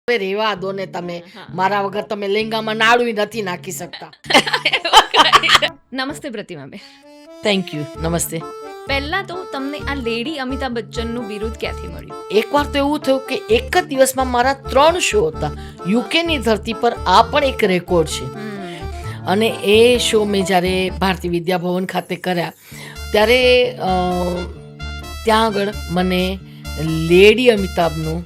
હવે રેવા દો ને તમે. હા. મારા વગર તમે લેંગામાં નાડું નથી નાખી શકતા. નમસ્તે પ્રતિમાબેન. Thank you. નમસ્તે. પહેલા તો તમને આ લેડી અમિતાભ બચ્ચનનું બિરુદ ક્યાંથી મળ્યું? એકવાર તો એવું થયું કે એક જ દિવસમાં મારા 3 શો હતા. યુકેની ધરતી પર આ પણ એક રેકોર્ડ છે. અને એ શો મેં જ્યારે ભારતીય વિદ્યાભવન ખાતે કર્યા ત્યારે ત્યાં આગળ મને લેડી અમિતાભનું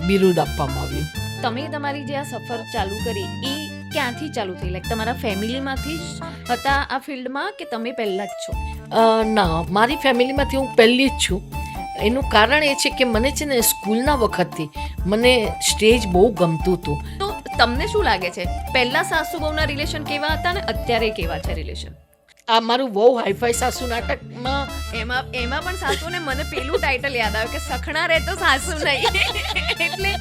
બિરુદ આપવામાં આવ્યું. તમે તમારી જે આ સફર ચાલુ કરી એ ક્યાંથી ચાલુ થઈ? લાઈક તમારા ફેમિલીમાંથી જ હતા આ ફિલ્ડમાં કે તમે પહેલા જ છો? ના, મારી ફેમિલીમાંથી હું પહેલી જ છું. એનું કારણ એ છે કે મને છે ને સ્કૂલના વખતથી મને સ્ટેજ બહુ ગમતું હતું. તો તમને શું લાગે છે પહેલા સાસુ બહુના રિલેશન કેવા હતા ને અત્યારે કેવા છે રિલેશન? આ મારું બહુ હાઈફાઈ સાસુ નાટકમાં એમાં પણ સાસુને મને પેલું ટાઇટલ યાદ આવે કે સખણા રહે તો સાસુ નહીં. એટલે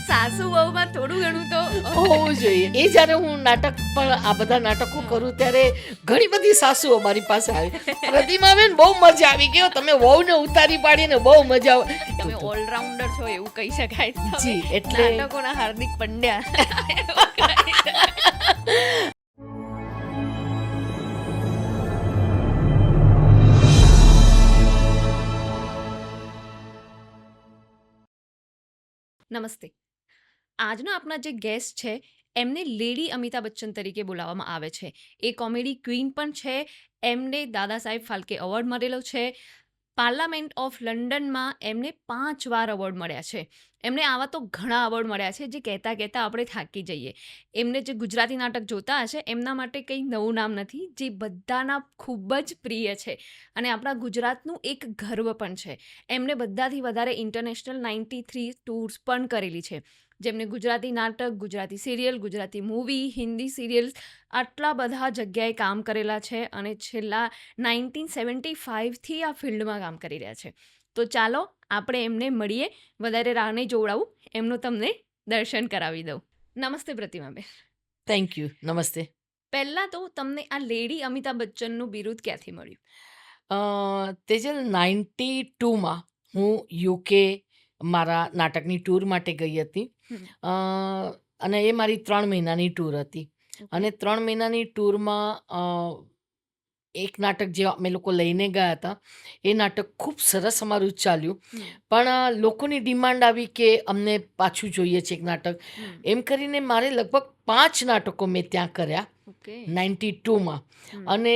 સાસુ બહુમાં થોડું ઘણું તો હોવું જોઈએ. એ જ્યારે હું નાટક પણ આ બધા નાટકો કરું ત્યારે ઘણી બધી સાસુઓ મારી પાસે આવી. પ્રતિમાબેન બહુ મજા આવી ગયો, તમે વહુને ઉતારી પાડીને બહુ મજા આવે. તમે ઓલરાઉન્ડર છો એવું કહી શકાય. જી, એટલે નાટકોના હાર્દિક પંડ્યા. નમસ્તે. આજના આપણા જે ગેસ્ટ છે એમને લેડી અમિતાભ બચ્ચન તરીકે બોલાવવામાં આવે છે. એ કોમેડી ક્વીન પણ છે. એમને દાદા સાહેબ ફાલ્કે એવોર્ડ મળેલો છે. પાર્લામેન્ટ ઓફ લંડનમાં એમને 5 વાર એવોર્ડ મળ્યા છે. એમને આવા તો ઘણા એવોર્ડ મળ્યા છે જે કહેતા આપણે થાકી જઈએ. એમને જે ગુજરાતી નાટક જોતા હશે એમના માટે કંઈ નવું નામ નથી, જે બધાના ખૂબ જ પ્રિય છે અને આપણા ગુજરાતનું એક ગર્વ પણ છે. એમને બધાથી વધારે ઇન્ટરનેશનલ 93 ટૂર્સ પણ કરેલી છે. જેમને ગુજરાતી નાટક, Gujarati serial, Gujarati movie, Hindi serials આટલા બધા જગ્યાએ કામ કરેલા છે અને છેલ્લા 1975થી આ ફિલ્ડમાં કામ કરી રહ્યા છે. તો ચાલો આપણે એમને મળીએ. વધારે રાહ નહીં જોવડાવું, એમનું તમને દર્શન કરાવી દઉં. નમસ્તે પ્રતિમાબેન. Thank you. નમસ્તે. પહેલા તો તમને આ લેડી અમિતાભ બચ્ચનનું બિરુદ ક્યાંથી મળ્યું? તેજલ 92માં હું યુકે મારા નાટકની ટૂર માટે ગઈ હતી. અને એ મારી 3 મહિનાની ટૂર હતી. અને 3 મહિનાની ટૂરમાં એક નાટક જે અમે લોકો લઈને ગયા હતા એ નાટક ખૂબ સરસ અમારું ચાલ્યું. પણ લોકોની ડિમાન્ડ આવી કે અમને પાછું જોઈએ છે એક નાટક. એમ કરીને મારે લગભગ 5 નાટકો મેં ત્યાં કર્યા ઓકે. 92માં. અને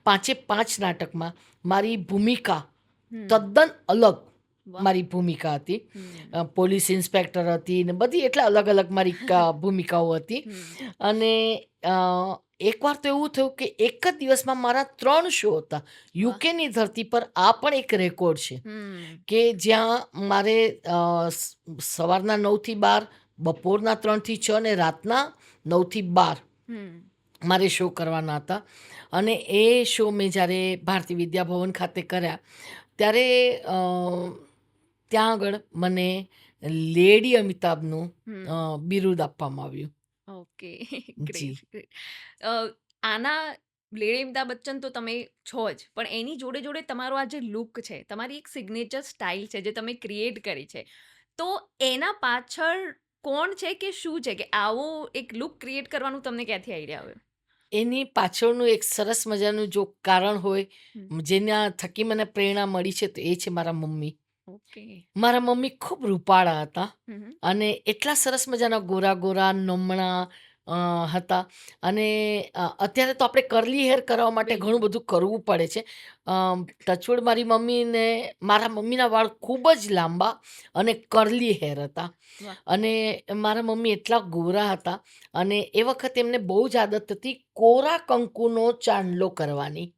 5 નાટકમાં મારી ભૂમિકા તદ્દન અલગ મારી ભૂમિકા હતી. પોલીસ ઇન્સ્પેક્ટર હતી ને બધી એટલે અલગ અલગ મારી ભૂમિકાઓ હતી. અને એકવાર તો એવું થયું કે એક જ દિવસમાં મારા 3 શો હતા. યુકેની ધરતી પર આ પણ એક રેકોર્ડ છે કે જ્યાં મારે સવારના 9થી 12, બપોરના 3થી 6 અને રાતના 9થી 12 મારે શો કરવાના હતા. અને એ શો મેં જ્યારે ભારતીય વિદ્યાભવન ખાતે કર્યા ત્યારે ત્યાં આગળ મને લેડી અમિતાભનું બિરુદ આપવામાં આવ્યું. ઓકે. જી. ગ્રેટ. આના લેડી અમિતાભ બચ્ચન તો તમે છો જ, પણ એની જોડે જોડે તમારો આ જે લુક છે, તમારી એક સિગ્નેચર સ્ટાઇલ છે જે તમે ક્રિએટ કરી છે, તો એના પાછળ કોણ છે કે શું છે કે આવો એક લુક ક્રિએટ કરવાનું તમને ક્યાંથી આઈડિયા આવ્યો? એની પાછળનું એક સરસ મજાનું જો કારણ હોય જેના થકી મને પ્રેરણા મળી છે તો એ છે મારા મમ્મી. ઓકે. મારા મમ્મી ખૂબ રૂપાળા હતા અને એટલા સરસ મજાના ગોરા ગોરા નમણા હતા. અને અત્યારે તો આપણે કરલી હેર કરવા માટે ઘણું બધું કરવું પડે છે. ટચવડ મારા મમ્મીના વાળ ખૂબ જ લાંબા અને કરલી હેર હતા. વાહ. અને મારા મમ્મી એટલા ગોરા હતા અને એ વખતે એમને બહુ જ આદત હતી કોરા કંકુનો ચાંદલો કરવાની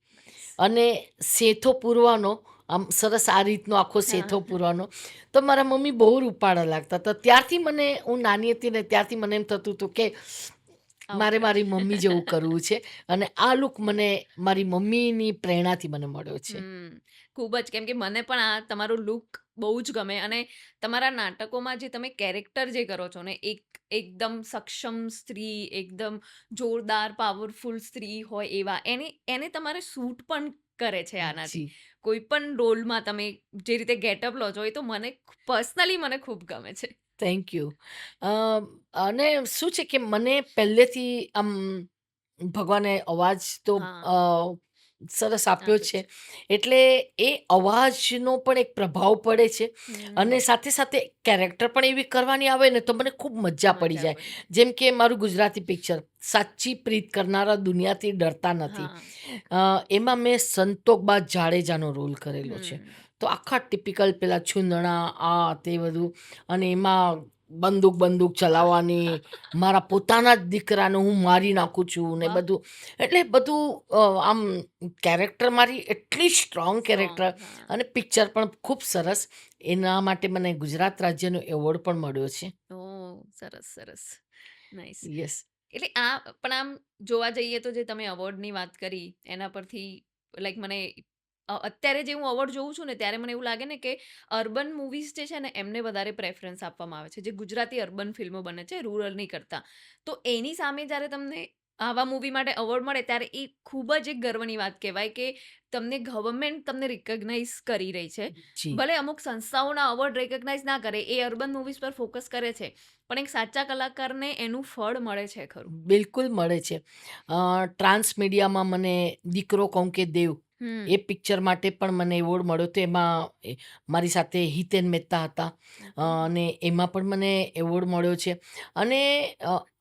અને સેથો પૂરવાનો. આમ સરસ આ રીતનો આખો સેથો પૂરવાનો. તો મારા મમ્મી બહુ રૂપાળા લાગતા હતા. ત્યારથી હું નાની હતી ને ત્યારથી મને એમ થતું હતું કે મારે મારી મમ્મી જેવું કરવું છે. અને આ લુક મને મારી મમ્મીની પ્રેરણાથી મને મળ્યો છે. ખૂબ જ, કેમ કે મને પણ આ તમારો લુક બહુ જ ગમે અને તમારા નાટકોમાં જે તમે કેરેક્ટર જે કરો છો ને, એકદમ સક્ષમ સ્ત્રી, એકદમ જોરદાર પાવરફુલ સ્ત્રી હોય એવા, એને તમારે સૂટ પણ કરે છે આનાથી. જી. કોઈ પણ રોલમાં તમે જે રીતે ગેટઅપ લો છો એ તો મને પર્સનલી મને ખૂબ ગમે છે. Thank you. અને શું છે કે મને પહેલેથી આમ ભગવાને અવાજ તો હા, સરસ આપ્યો આપ્યો છે. છે. એટલે એ અવાજનો પણ એક પ્રભાવ પડે છે અને હમ, સાથે સાથે કેરેક્ટર પણ એવી કરવાની આવે ને તો મને ખૂબ મજા પડી મજા જાય. પડી જાય. જેમ કે મારું ગુજરાતી પિક્ચર 'સાચી પ્રીત કરનારા દુનિયાથી ડરતા નથી'. હા, એમાં મેં સંતોકબા જાડેજાનો રોલ કરેલો છે. હમ, તો આખા ટિપિકલ પેલા છૂંદણા આ તે બધું અને એમાં બંદૂક ચલાવવાની, મારા પોતાના જ દીકરાને હું મારી નાખું છું ને વાહ! બધું. એટલે બધું આમ કેરેક્ટર મારી એટલી સ્ટ્રોંગ સ્ટ્રોંગ, કેરેક્ટર હા. અને પિક્ચર પણ ખૂબ સરસ. એના માટે મને ગુજરાત રાજ્યનો એવોર્ડ પણ મળ્યો છે. ઓહ! સરસ, સરસ. નાઈસ. યસ. એટલે આ પણ આમ જોવા જઈએ તો જે તમે અવોર્ડની વાત કરી, એના પરથી લાઈક મને અત્યારે જે હું અવોર્ડ જોઉં છું ને, ત્યારે મને એવું લાગે ને કે અર્બન મૂવીઝ જે છે ને, એમને વધારે પ્રેફરન્સ આપવામાં આવે છે. જે ગુજરાતી અર્બન ફિલ્મો બને છે, રૂરલ નહીં કરતા. તો એની સામે જ્યારે તમને આવા મૂવી માટે અવોર્ડ મળે, ત્યારે એ ખૂબ જ એક ગર્વની વાત કહેવાય કે તમને ગવર્મેન્ટ તમને રિકોગ્નાઇઝ કરી રહી છે. જી. ભલે અમુક સંસ્થાઓના અવોર્ડ રિકોગ્નાઇઝ ના કરે, એ અર્બન મૂવીઝ પર ફોકસ કરે છે. પણ એક સાચા કલાકારને એનું ફળ મળે છે ખરું. બિલકુલ મળે છે. ટ્રાન્સ મીડિયામાં મને 'દીકરો કહું કે દેવ' એ હમ. પિક્ચર માટે પણ મને એવોર્ડ મળ્યો હતો. એમાં મારી સાથે હિતેન મહેતા હતા. ઓકે. અને એમાં પણ મને એવોર્ડ મળ્યો છે. અને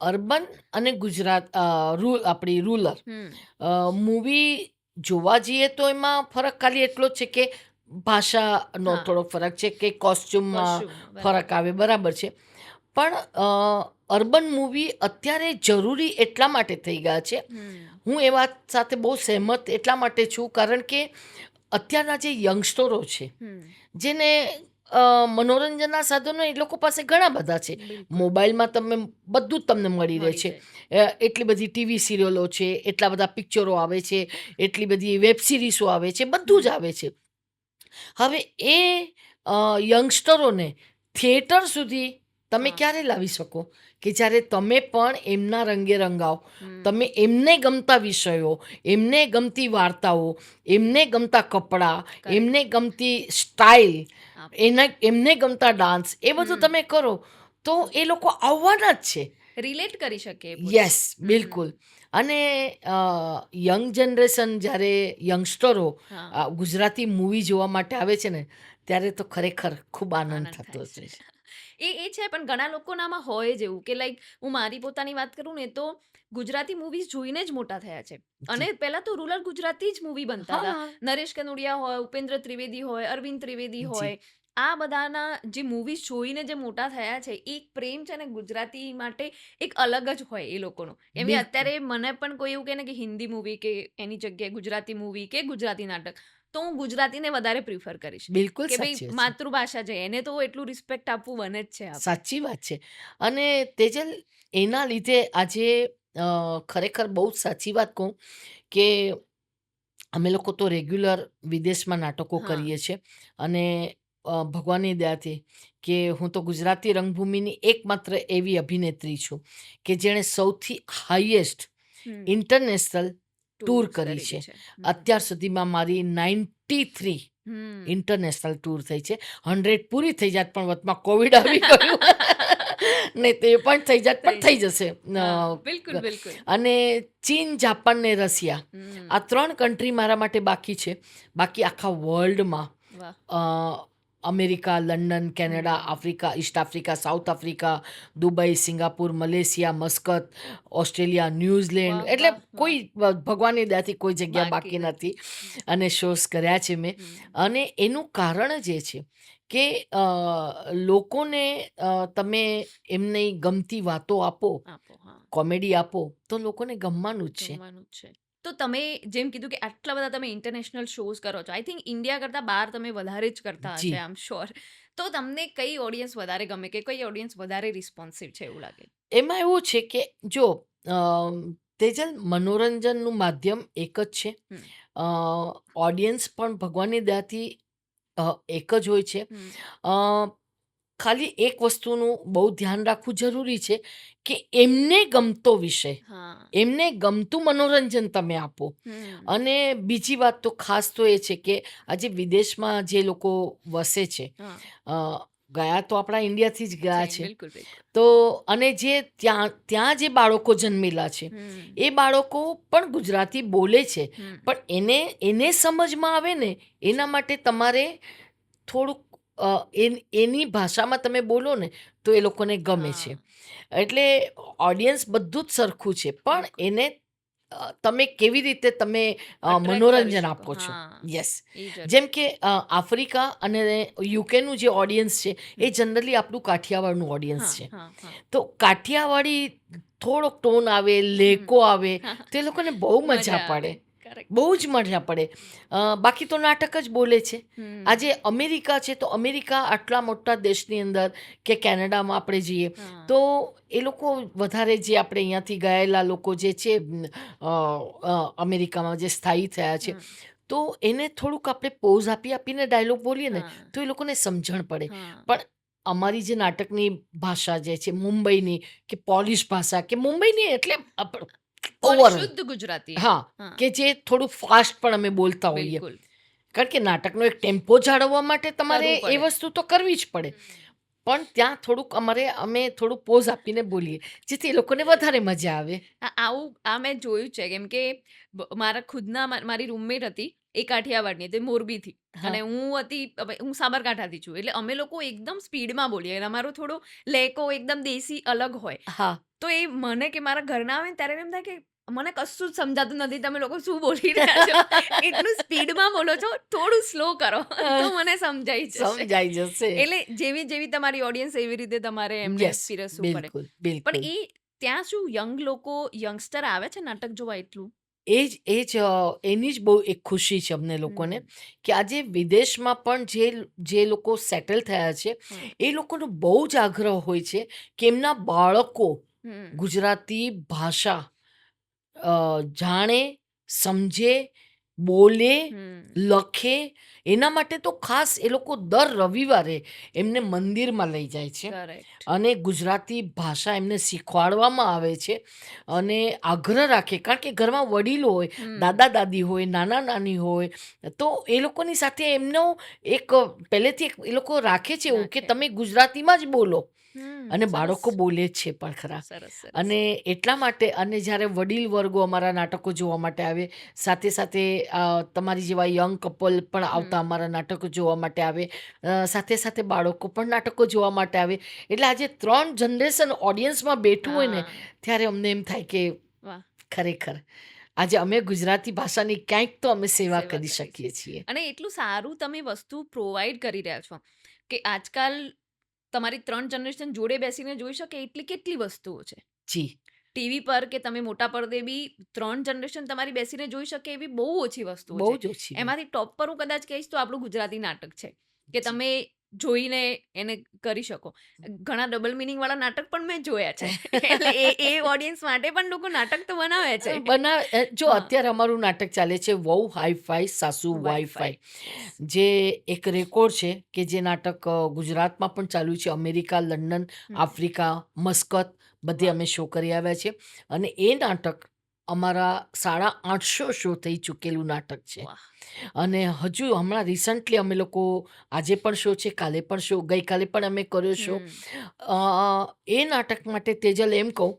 અર્બન અને ગુજરાત આપણી રૂરલ હમ. મૂવી જોવા જઈએ તો એમાં ફરક ખાલી એટલો જ છે કે ભાષાનો હા, થોડો ફરક છે કે કોસ્ચ્યુમમાં કોસ્ચ્યુમમાં ફરક બરાબર. આવે, બરાબર છે. પણ અર્બન મૂવી અત્યારે જરૂરી એટલા માટે થઈ ગયા છે. હમ. હું એ વાત સાથે બહુ સહેમત એટલા માટે છું કારણ કે અત્યારના જે યંગસ્ટરો છે હમ. જેને મનોરંજનના સાધનો એ લોકો પાસે ઘણા બધા છે. બિલકુલ. મોબાઈલમાં તમે બધું જ તમને મળી રહે મળી છે. જાય. એટલી બધી ટીવી સિરિયલો છે, એટલા બધા પિક્ચરો આવે છે, એટલી બધી વેબ સિરીઝો આવે છે, બધું જ હમ. આવે છે. હવે એ યંગસ્ટરોને થિયેટર સુધી તમે હા. ક્યારે લાવી શકો કે જ્યારે તમે પણ એમના રંગે રંગાવ, હમ. તમે એમને ગમતા વિષયો, એમને ગમતી વાર્તાઓ, એમને ગમતા કપડાં, કરેક્ટ. એમને ગમતી સ્ટાઇલ, આપો. એમને ગમતા ડાન્સ, એ બધું હમ. તમે કરો તો એ લોકો આવવાના જ છે. રિલેટ કરી શકે એ પોતે. યસ, હમ. બિલકુલ. અને યંગ જનરેશન જ્યારે યંગસ્ટરો હા. ગુજરાતી મૂવી જોવા માટે આવે છે ને, ત્યારે તો ખરેખર ખૂબ આનંદ આનંદ થતો થાય છે. છે. એ છે પણ ઘણા લોકોનામાં હોય જ એવું કે લાઈક હું મારી પોતાની વાત કરું ને તો ગુજરાતી મૂવીઝ જોઈને જ મોટા થયા છે. અને જી. પહેલા તો રૂરલ ગુજરાતી જ મૂવી બનતા હતા. હા, નરેશ કનોડિયા હોય, ઉપેન્દ્ર ત્રિવેદી હોય, અરવિંદ ત્રિવેદી જી. હોય. આ બધાના જે મૂવીઝ જોઈને જે મોટા થયા છે, એ એક પ્રેમ છે ને ગુજરાતી માટે એક અલગ જ હોય એ લોકોનો. એમ કે બિલકુલ, અત્યારે મને પણ કોઈ એવું કહે ને કે હિન્દી મૂવી કે એની જગ્યાએ ગુજરાતી મૂવી કે ગુજરાતી નાટક, તો હું ગુજરાતીને વધારે પ્રિફર કરીશ. બિલકુલ કે ભાઈ સાચી વાત છે. માતૃભાષા છે એને તો એટલું રિસ્પેક્ટ આપવું બને જ છે આપણે. સાચી વાત છે. અને તેજલ, એના લીધે આજે ખરેખર બહુ જ સાચી વાત કહું કે અમે લોકો તો રેગ્યુલર વિદેશમાં નાટકો હા. કરીએ છીએ. અને ભગવાનની દયાથી કે હું તો ગુજરાતી રંગભૂમિની એકમાત્ર એવી અભિનેત્રી છું કે જેણે સૌથી હાઈએસ્ટ હમ. ઇન્ટરનેશનલ ટૂર ટૂર્સ કરી કરેલી છે. છે. હમ. અત્યાર સુધીમાં મારી 93 હમ. ઇન્ટરનેશનલ ટૂર થઈ છે. 100 પૂરી થઈ જાત પણ વચમાં કોવિડ આવી ગયું. ને તે પણ થઈ જાત પણ થઈ થઈ જાય. જશે. હા, બિલકુલ, બિલકુલ. અને ચીન, જાપાન ને રશિયા, આ હમ. 3 કન્ટ્રી મારા માટે બાકી છે. બાકી આખા વર્લ્ડમાં વાહ! અ, America, London, Canada, hmm. Africa, East Africa, South Africa, Dubai, Singapore, Malaysia, Muscat, Australia, New Zealand, વાહ, એટલે વાહ, વાહ! કોઈ ભગવાનની દયાથી કોઈ જગ્યા બાકી નથી. અને શોઝ કર્યા છે મેં. હમ. અને એનું કારણ જ એ છે કે લોકોને તમે એમની ગમતી વાતો આપો, આપો. હા. કોમેડી આપો, તો લોકોને ગમવાનું જ છે. ગમવાનું જ છે. તો તમે જેમ કીધું કે આટલા બધા તમે ઇન્ટરનેશનલ શોઝ કરો છો. આઈ થિંક ઇન્ડિયા કરતાં બહાર તમે વધારે જ કરતા હશે જી. આઈ એમ શ્યોર. તો તમને કઈ ઓડિયન્સ વધારે ગમે કે કઈ ઓડિયન્સ વધારે રિસ્પોન્સિવ છે એવું લાગે? એમાં એવું છે કે જો તેજલ, મનોરંજનનું માધ્યમ એક જ છે. હમ. અ, ઓડિયન્સ પણ ભગવાનની દયાથી એક જ હોય છે. હમ. અ, ખાલી એક વસ્તુનું બહુ ધ્યાન રાખવું જરૂરી છે કે એમને ગમતો વિષય, હા. એમને ગમતું મનોરંજન તમે આપો. હમ. અને બીજી વાત તો ખાસ તો એ છે કે આજે વિદેશમાં જે લોકો વસે છે, હા. ગયા તો આપણા ઇન્ડિયાથી જ ગયા જી, છે. બિલકુલ, બિલકુલ. તો અને જે ત્યાં ત્યાં જે બાળકો જન્મેલા છે એ બાળકો પણ ગુજરાતી બોલે છે, પણ એને સમજમાં આવે ને એના માટે તમારે થોડુંક એની ભાષામાં તમે બોલો ને તો એ લોકોને ગમે છે. હા, એટલે ઓડિયન્સ બધું જ સરખું છે, પણ બિલકુલ. એને તમે કેવી રીતે તમે અટ્રેક્ટ કરી મનોરંજન શકો. આપો છો. હા, યસ. એ જરૂરી. જેમ કે આફ્રિકા અને યુકેનું જે ઓડિયન્સ છે એ જનરલી આપણું કાઠિયાવાડનું ઓડિયન્સ હા, છે. હા, હા. તો કાઠિયાવાડી થોડોક ટોન આવે, લેકો આવે, તો એ લોકોને બહુ મજા મજા પડે, આવે. કરેક્ટ. બહુ જ મજા પડે. બાકી તો નાટક જ બોલે છે. હમ. આજે અમેરિકા છે તો અમેરિકા આટલા મોટા દેશની અંદર કે કેનેડામાં આપણે જઈએ હા. તો એ લોકો વધારે જે આપણે અહીંયાથી ગયેલા લોકો જે છે અમેરિકામાં જે સ્થાયી થયા છે, હમ. તો એને થોડુંક આપણે પોઝ આપીને ડાયલોગ બોલીએ ને હા, તો એ લોકોને સમજણ પડે. હા. પણ અમારી જે નાટકની ભાષા જે છે મુંબઈની કે પોલિશ ભાષા કે મુંબઈની એટલે ઓલી ઓવર, શુદ્ધ ગુજરાતી એમ. હા, હા, કે જે થોડું ફાસ્ટ પણ અમે બોલતા હોઈએ, બિલકુલ. કારણ કે નાટકનો એક ટેમ્પો જાળવવા માટે તમારે કરવું એ પડે. વસ્તુ તો કરવી જ પડે. પણ ત્યાં થોડુંક અમે થોડું પોઝ આપીને બોલીએ જેથી એ લોકોને વધારે મજા આવે. આવું મેં જોયું છે કેમ કે મારા ખુદના મારી રૂમમેટ હતી એ કાઠિયાવાડની તે મોરબીથી હા અને હું સાબરકાંઠાથી છું એટલે અમે લોકો એકદમ સ્પીડમાં બોલીએ અને અમારો થોડો લેકો એકદમ દેશી અલગ હોય હા તો એ મને કે મારા ઘરના આવે ને ત્યારે એમ થાય કે મને કશું જ સમજાતું નથી તમે લોકો શું બોલી રહ્યા છો એટલું સ્પીડમાં બોલો છો થોડું સ્લો કરો તો મને સમજાઈ જશે સમજાઈ જશે. એટલે જેવી જેવી તમારી ઓડિયન્સ એવી રીતે તમારે એમને યસ, પીરસવું પડે બિલકુલ પણ બિલકુલ. ત્યાં શું યંગસ્ટર આવે છે નાટક જોવા એટલું? એની જ બહુ એક ખુશી છે અમને લોકોને હમ. કે આજે વિદેશમાં પણ જે લોકો સેટલ થયા છે હમ. એ લોકોનો બહુ જ આગ્રહ હોય છે કે એમના બાળકો હમ. ગુજરાતી ભાષા જાણે, સમજે, બોલે, હમ. લખે. એના માટે તો ખાસ એ લોકો દર રવિવારે એમને મંદિરમાં લઈ જાય છે કરેક્ટ. અને ગુજરાતી ભાષા એમને શીખવાડવામાં આવે છે અને આગ્રહ રાખે, કારણ કે ઘરમાં વડીલો હોય, દાદા દાદી હોય, નાના નાની હોય, તો એ લોકોની સાથે એમનો એક પહેલેથી એ લોકો રાખે છે એવું કે રાખે. તમે ગુજરાતીમાં જ બોલો. અને સરસ. બાળકો બોલે જ છે પણ ખરા. સરસ, સરસ. અને એટલા માટે અને જ્યારે વડીલ વર્ગો અમારા નાટકો જોવા માટે આવે, સાથે સાથે તમારી જેવા યંગ કપલ પણ આવતા અમારા નાટકો જોવા માટે આવે, સાથે સાથે બાળકો પણ નાટકો જોવા માટે આવે. એટલે આજે 3 જનરેશન ઓડિયન્સમાં બેઠું હોય ને હા. ત્યારે અમને એમ થાય કે વાહ. ખરેખર આજે અમે ગુજરાતી ભાષાની ક્યાંક તો અમે સેવા સેવા કરી કરી છે. શકીએ છીએ. અને એટલું સારું તમે વસ્તુ પ્રોવાઈડ કરી રહ્યા છો કે આજકાલ તમારી 3 જનરેશન જોડે બેસીને જોઈ શકે એટલી કેટલી વસ્તુઓ છે. જી, ટીવી પર કે તમે મોટા પડદે બી 3 જનરેશન તમારી બેસીને જોઈ શકે એવી બહુ ઓછી વસ્તુઓ બહુ છે. જ ઓછી વાત. એમાંથી ટોપ પર હું કદાચ કહીશ તો આપણું ગુજરાતી નાટક છે કે જી. તમે જોઈને એને કરી શકો. ઘણા ડબલ મીનિંગ વાળા નાટક પણ મેં જોયા છે. એટલે એ ઓડિયન્સ માટે પણ લોકો નાટક તો બનાવે છે. જો હા. અત્યારે અમારું નાટક ચાલે છે વહુ હાઈ-ફાઈ સાસુ વાઈ-ફાઈ, જે એક રેકોર્ડ છે કે જે નાટક ગુજરાતમાં પણ ચાલ્યું છે, અમેરિકા, લંડન, આફ્રિકા, મસ્કત બધે વાહ. અમે શો કરી આવ્યા છે. અને એ નાટક અમારા 850 શો થઈ ચૂકેલું નાટક છે. વાહ. અને હજુ હમણાં રિસન્ટલી અમે લોકો આજે પણ શો છે, કાલે પણ શો, ગઈકાલે પણ અમે કર્યો શો. એ નાટક માટે તેજલ એમ કહું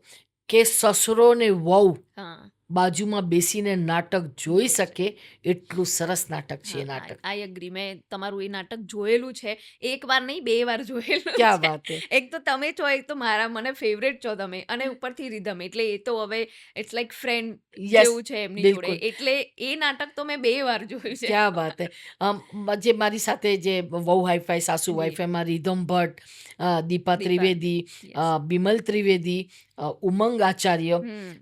કે સસરો ને વહુ હા. બાજુમાં બેસીને નાટક જોઈ જોઈ શકે એટલું સરસ નાટક છે એ હા, નાટક. I agree. મેં તમારું એ નાટક જોયેલું છે. એક વાર નહીં, 2 વાર જોયેલું ક્યાં છે. વાત હે. એક તો તમે છો, એક તો મને ફેવરેટ છો તમે અને ઉપરથી રિધમ. એટલે એ તો હવે ઇટ્સ લાઈક ફ્રેન્ડ યસ, જેવું છે એમની જોડે. બિલકુલ. એટલે એ નાટક તો મેં 2 વાર જોયું છે. ક્યાં વાત હે. જે મારી સાથે જે વહુ હાઈ-ફાઈ સાસુ જી. વાઈ-ફાઈમાં રીધમ ભટ્ટ, દીપા દીપા. ત્રિવેદી, યસ. બિમલ ત્રિવેદી, ઉમંગ આચાર્ય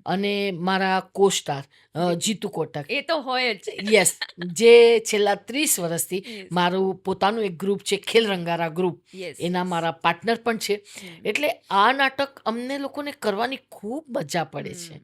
અને મારા કોસ્ટાર જીતુ. જીતુ કોટક. એ તો હોય જ. યસ, જે છેલ્લા 30 વર્ષથી યસ. મારું પોતાનું એક ગ્રુપ છે, ખેલ રંગારા ગ્રુપ. યસ, એના યસ. મારા પાર્ટનર પણ છે. એટલે આ નાટક અમને લોકોને કરવાની ખૂબ મજા પડે છે.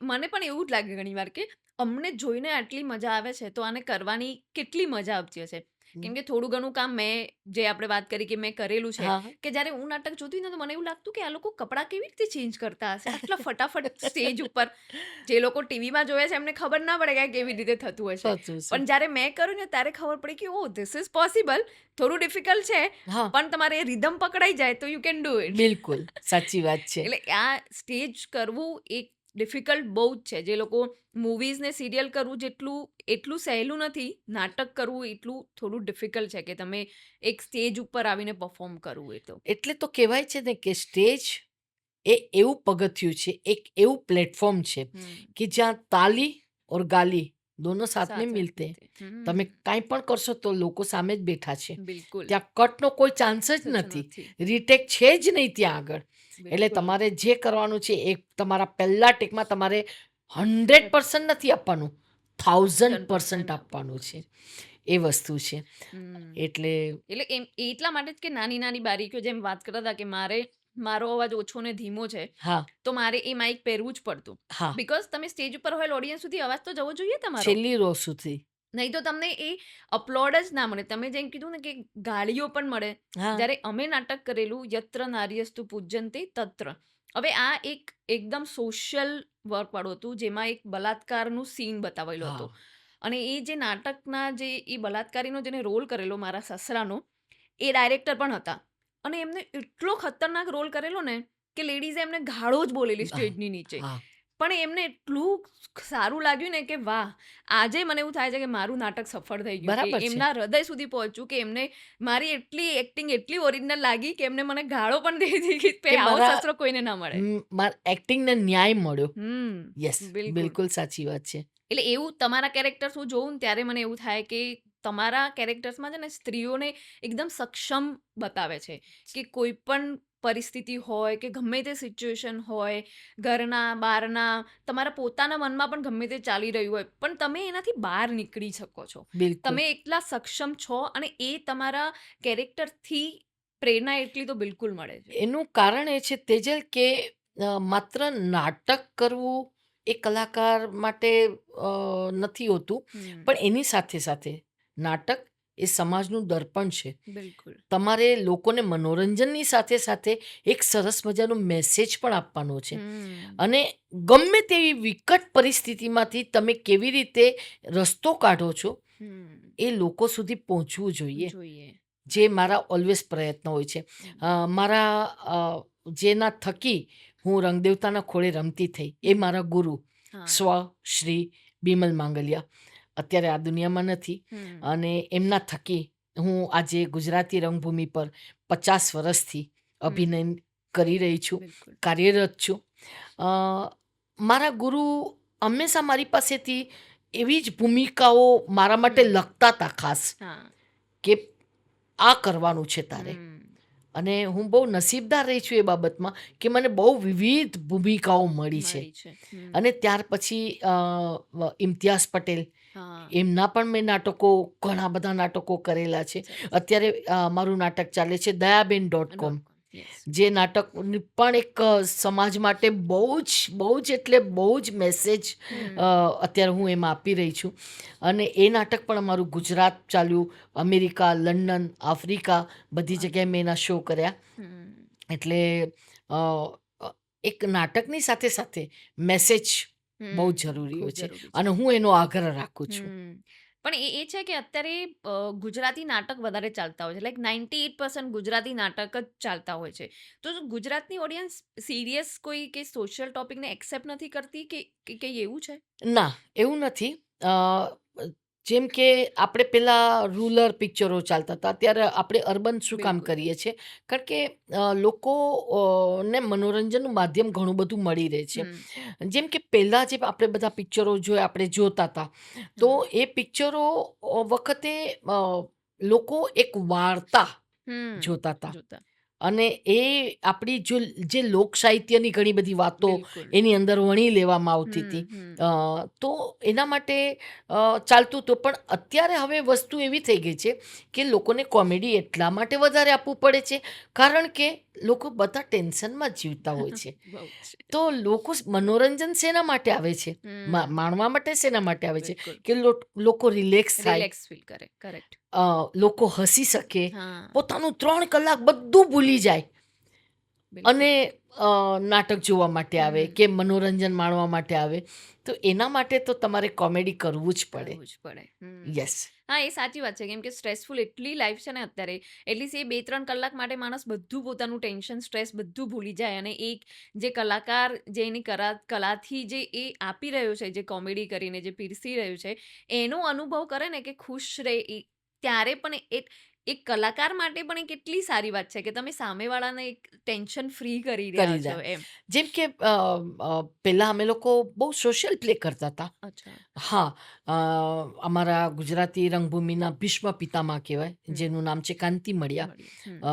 મને પણ એવું જ લાગે ઘણીવાર કે અમને જોઈને આટલી મજા આવે છે તો આને કરવાની કેટલી મજા આવતી હશે. કેમ કે થોડું ઘણું કામ મેં જે આપણે વાત કરી કે મેં કરેલું છે હા કે જ્યારે હું નાટક જોતી ને તો મને એવું લાગતું કે આ લોકો કપડાં કેવી રીતે ચેન્જ કરતા હશે આટલા ફટાફટ સ્ટેજ ઉપર જે લોકો ટીવીમાં જોવે છે એમને ખબર ના પડે કે આ કેવી રીતે થતું હશે સાચું છે. પણ જ્યારે મેં કર્યું ને ત્યારે ખબર પડી કે ઓ ધીસ ઇઝ પોસિબલ થોડું ડિફિકલ્ટ છે હા પણ તમારે રિધમ પકડાઈ જાય તો યુ કેન ડુ ઇટ બિલકુલ સાચી વાત છે. એટલે આ સ્ટેજ કરવું એક ડિફિકલ્ટ બહુ જ છે જે લોકો મૂવીઝ ને સિરિયલ કરવું એટલું સહેલું નથી નાટક કરવું એટલું થોડું ડિફિકલ્ટ છે કે તમે એક સ્ટેજ ઉપર આવીને પરફોર્મ કરવું એ તો એટલે તો કહેવાય છે ને કે સ્ટેજ એ એવું પગથિયું છે, એક એવું પ્લેટફોર્મ છે કે જ્યાં તાલી ઓર ગાલી દોનો સાથ નહીં મિલતે. તમે કાંઈ પણ કરશો તો લોકો સામે જ બેઠા છે. બિલકુલ ત્યાં કટનો કોઈ ચાન્સ જ નથી. રીટેક છે જ નહીં ત્યાં આગળ. એટલે બિલકુલ. તમારે જે કરવાનું છે એ તમારા પહેલા ટેકમાં તમારે 100% નથી આપવાનું, 1000% આપવાનું છે. એ વસ્તુ છે. એટલે એટલે એટલા માટે જ કે નાની નાની બારીકીઓ જેમ વાત કરતા હતા કે મારો અવાજ ઓછો ને ધીમો છે હા, તો મારે એ માઇક પહેરવું જ પડતું હા. બીકોઝ તમે સ્ટેજ ઉપર હોય ઓડિયન્સ સુધી અવાજ તો જવો જોઈએ તમારો છેલ્લી રો સુધી. નહીં તો તમને એ અપલોડ જ ના મળે તમે જેમ કીધું ને કે ગાળીઓ પણ મળે હા, જ્યારે અમે નાટક કરેલું યત્ર નાર્યસ્તુ પૂજ્યંતે તત્ર હવે આ એકદમ સોશિયલ વર્ક વાળું હતું જેમાં એક બલાત્કારનું સીન બતાવેલો હતો હા. અને એ જે નાટકના જે એ બલાત્કારીનો જેને રોલ કરેલો મારા સસરાનો એ ડાયરેક્ટર પણ હતા અને એમને એટલો ખતરનાક રોલ કરેલો ને કે લેડીઝે એમને ગાળો જ બોલેલી હા, સ્ટેજની નીચે હા. પણ એમને એટલું સારું લાગ્યું ને કે વાહ આજે મને એવું થાય છે કે મારું નાટક સફળ થઈ ગયું કે બરાબર છે. એમના હૃદય સુધી પહોંચ્યું કે એમને મારી એટલી એક્ટિંગ એટલી ઓરિજિનલ લાગી કે એમને મને ગાળો પણ દઈ દીધી કે કે આવો મારા સસરો કોઈને ના મળે એક્ટિંગને ન્યાય મળ્યો. યસ, બિલકુલ બિલકુલ સાચી વાત છે. એટલે એવું તમારા કેરેક્ટર્સ હું જોઉં ને ત્યારે મને એવું થાય કે તમારા કેરેક્ટર્સમાં છે ને સ્ત્રીઓને એકદમ સક્ષમ બતાવે છે કે કોઈ પણ પરિસ્થિતિ હોય કે ગમે તે સિચ્યુએશન હોય ઘરના બહારના તમારા પોતાના મનમાં પણ ગમે તે ચાલી રહ્યું હોય પણ તમે એનાથી બહાર નીકળી શકો છો બિલકુલ. તમે એટલા સક્ષમ છો અને એ તમારા કેરેક્ટરથી પ્રેરણા એટલી તો બિલકુલ મળે છે એનું કારણ એ છે તેજલ કે માત્ર નાટક કરવું એ કલાકાર માટે નથી હોતું, પણ એની સાથે સાથે નાટક એ સમાજનું દર્પણ છે. બિલકુલ તમારે લોકોને મનોરંજનની સાથે સાથે એક સરસ મજાનો મેસેજ પણ આપવાનો છે. અને ગમે તેવી વિકટ પરિસ્થિતિમાંથી તમે કેવી રીતે રસ્તો કાઢો છો એ લોકો સુધી પહોંચવું જોઈએ. જોઈએ જે મારા ઓલવેઝ પ્રયત્ન હોય છે. મારા જેના થકી હું રંગદેવતાના ખોળે રમતી થઈ એ મારા ગુરુ સ્વ શ્રી બિમલ માંગલિયા અત્યારે આ દુનિયામાં નથી અને એમના થકી હું આજે ગુજરાતી રંગભૂમિ પર 50 વર્ષથી અભિનય કરી રહી છું, બિલકુલ કાર્યરત છું. અ, મારા ગુરુ હંમેશા મારી પાસેથી એવી જ ભૂમિકાઓ મારા માટે લખતા હતા ખાસ હા કે આ કરવાનું છે તારે. અને હું બહુ નસીબદાર રહી છું એ બાબતમાં કે મને બહુ વિવિધ ભૂમિકાઓ મળી છે. અને ત્યાર પછી ઇમ્તિયાઝ પટેલ હા એમના પણ મેં નાટકો ઘણા બધા નાટકો કરેલા છે. અત્યારે મારું નાટક ચાલે છે દયાબેન.com, જે નાટક પણ એક સમાજ માટે બહુ જ એટલે બહુ જ મેસેજ અત્યારે હું એમાં આપી રહી છું. અને એ નાટક પણ અમારું ગુજરાત ચાલ્યું, અમેરિકા, લંડન, આફ્રિકા બધી જગ્યાએ મેં એના શો કર્યા. એટલે અ, અ, એક નાટકની સાથે સાથે મેસેજ બહુ જરૂરી હોય છે અને હું એનો આગ્રહ રાખું છું. પણ એ છે કે અત્યારે ગુજરાતી નાટક વધારે ચાલતા હોય છે લાઈક 98% ગુજરાતી નાટક જ ચાલતા હોય છે તો ગુજરાતની ઓડિયન્સ સિરિયસ કોઈ કે સોશિયલ ટોપિકને એક્સેપ્ટ નથી કરતી કે કંઈ એવું છે ના, એવું નથી. જેમ કે આપણે પેલા રૂરલ પિક્ચરો ચાલતા હતા, અત્યારે આપણે અર્બન શું કામ બિલકુલ. કરીએ છીએ? કારણ કે લોકો ને મનોરંજનનું માધ્યમ ઘણું બધું મળી રહે છે. જેમ કે પહેલાં જે આપણે બધા પિક્ચરો આપણે જોતા હતા, તો એ પિક્ચરો વખતે લોકો એક વાર્તા જોતા હતા. જોતા અને એ આપણી જે લોક સાહિત્યની ઘણી બધી વાતો બિલકુલ એની અંદર વણી લેવામાં આવતી હતી. તો એના માટે ચાલતું હતું. પણ અત્યારે હવે વસ્તુ એવી થઈ ગઈ છે કે લોકોને કોમેડી એટલા માટે વધારે આપવું પડે છે કારણ કે લોકો બધા ટેન્શનમાં જીવતા હોય છે. બહુ જ તો લોકો મનોરંજન શેના માટે આવે છે? માણવા માટે શેના માટે આવે છે? બિલકુલ કે લોકો રિલેક્સ થાય. રિલેક્સ ફીલ કરે કરેક્ટ લોકો હસી શકે, હા પોતાનું 3 કલાક બધું ભૂલી જાય બિલકુલ અને નાટક જોવા માટે આવે હમ કે મનોરંજન માણવા માટે આવે, તો એના માટે તો તમારે કોમેડી કરવું જ પડે. કરવું જ પડે યસ. હા એ સાચી વાત છે કેમ કે સ્ટ્રેસફુલ એટલી લાઈફ છે ને અત્યારે એટલીસ્ટ એ 2-3 કલાક માટે માણસ બધું પોતાનું ટેન્શન સ્ટ્રેસ બધું ભૂલી જાય અને એક જે કલાકાર જે એની કલાથી જે એ આપી રહ્યો છે જે કોમેડી કરીને જે પીરસી રહ્યું છે એનો અનુભવ કરે ને કે ખુશ રહે ત્યારે પણ એક કલાકાર માટે પણ એ કેટલી સારી વાત છે કે તમે સામેવાળાને એક ટેન્શન ફ્રી કરી રહ્યા કરી દે. છો એમ. જેમ કે પહેલાં અમે લોકો બહુ સોશિયલ પ્લે કરતા હતા. અચ્છા હા, અ, અમારા ગુજરાતી રંગભૂમિના ભીષ્મ પિતામહ કહેવાય, હમ જેનું નામ છે કાંતિ મળિયા. મળ્યું અ,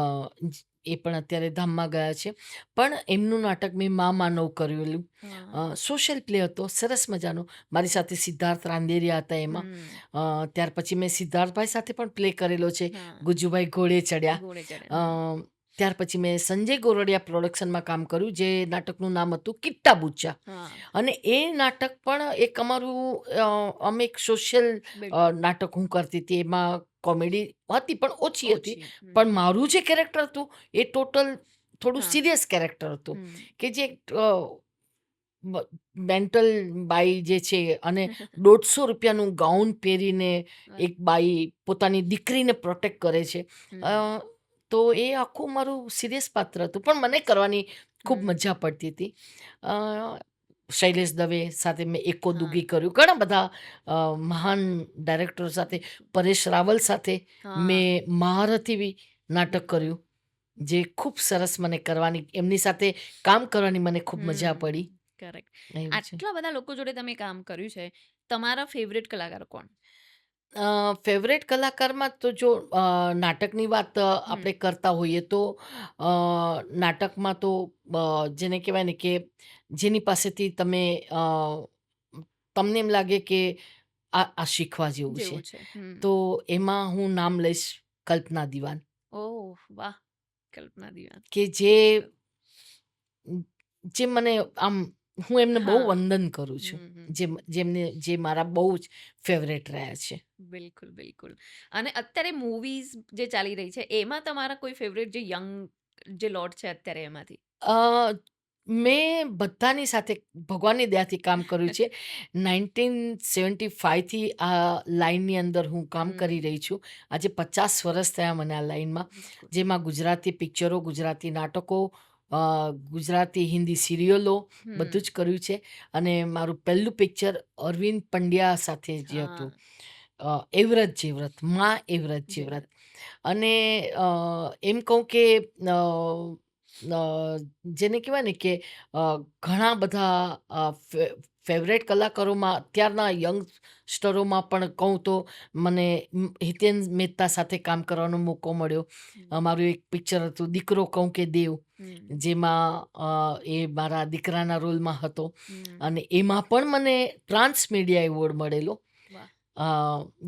એ પણ અત્યારે ધામમાં ગયા છે. પણ એમનું નાટક મેં મા માનવ કરેલું. હા સોશિયલ પ્લે હતો, સરસ મજાનો. મારી સાથે સિદ્ધાર્થ રાંદેરિયા હતા એમાં. હમ ત્યાર પછી મેં સિદ્ધાર્થભાઈ સાથે પણ પ્લે કરેલો છે, હા ગુજ્જુભાઈ ઘોડે ચડ્યા. ગોળે ચડે અ, ત્યાર પછી મેં સંજય ગોરડિયા પ્રોડક્શનમાં કામ કર્યું, જે નાટકનું નામ હતું કિટ્ટા બુચ્ચા. હા અને એ નાટક પણ એક અમારું અમે એક સોશિયલ બિલકુલ નાટક હું કરતી હતી. એમાં કોમેડી હતી પણ ઓછી હતી. ઓછી પણ મારું જે કેરેક્ટર હતું એ ટોટલ થોડું હા સિરિયસ કેરેક્ટર હતું, હમ કે જે મેન્ટલ બાઈ જે છે અને 150 રૂપિયાનું ગાઉન પહેરીને એક બાઈ પોતાની દીકરીને પ્રોટેક્ટ કરે છે. અ, તો એ આખું મારું સિરિયસ પાત્ર હતું, પણ મને કરવાની ખૂબ મજા પડતી હતી. અ, શૈલેષ દવે સાથે મેં એકો હા દુગી કર્યું, ઘણા બધા મહાન ડાયરેક્ટરો સાથે, પરેશ રાવલ સાથે હા મેં મહારથી બી નાટક બિલકુલ કર્યું, જે ખૂબ સરસ મને કરવાની, એમની સાથે કામ કરવાની મને ખૂબ મજા પડી. કરેક્ટ. એવું છે. આટલા બધા લોકો જોડે તમે કામ કર્યું છે તમારા ફેવરેટ કલાકાર કોણ? ફેવરેટ કલાકારમાં તો જો નાટકની વાત આપણે કરતા હોઈએ તો અ, નાટકમાં તો જેને કહેવાય ને કે જેની પાસેથી તમે તમને એમ લાગે કે આ શીખવા જેવું છે, જેવું છે તો એમાં હું નામ લઈશ કલ્પના દિવાન. ઓહ વાહ કલ્પના દિવાન કે જે બિલકુલ જે મને આમ, હું એમને બહુ હા વંદન કરું છું, જેમને જે મારા બહુ જ ફેવરેટ રહ્યા છે. બિલકુલ બિલકુલ. અને અત્યારે મૂવીઝ જે ચાલી રહી છે એમાં તમારા કોઈ ફેવરેટ જે યંગ જે લોટ છે અત્યારે એમાંથી? અ, મેં બધાની સાથે ભગવાનની દયાથી કામ કર્યું છે. 1975થી આ લાઈનની અંદર હું કામ કરી રહી છું. આજે 50 વર્ષ થયા મને આ લાઈનમાં, બિલકુલ જેમાં ગુજરાતી પિક્ચરો, ગુજરાતી નાટકો, ગુજરાતી હિન્દી સિરિયલો બધું જ કર્યું છે. અને મારું પહેલું પિક્ચર અરવિંદ પંડ્યા સાથે જે હા હતું, એવરત જેવરત, માં એવરત જેવરત. જેવરત અને એમ કહું કે અ, જેને કહેવાય ને કે ઘણા બધા ફેવરેટ કલાકારોમાં અત્યારના યંગસ્ટરોમાં પણ કહું તો મને હિતેન મહેતા સાથે કામ કરવાનો મોકો મળ્યો. મારું એક પિક્ચર હતું દીકરો કહું કે દેવ, જેમાં એ મારા દીકરાના રોલમાં હતો. અને એમાં પણ મને ટ્રાન્સ મીડિયા એવોર્ડ મળેલો. વાહ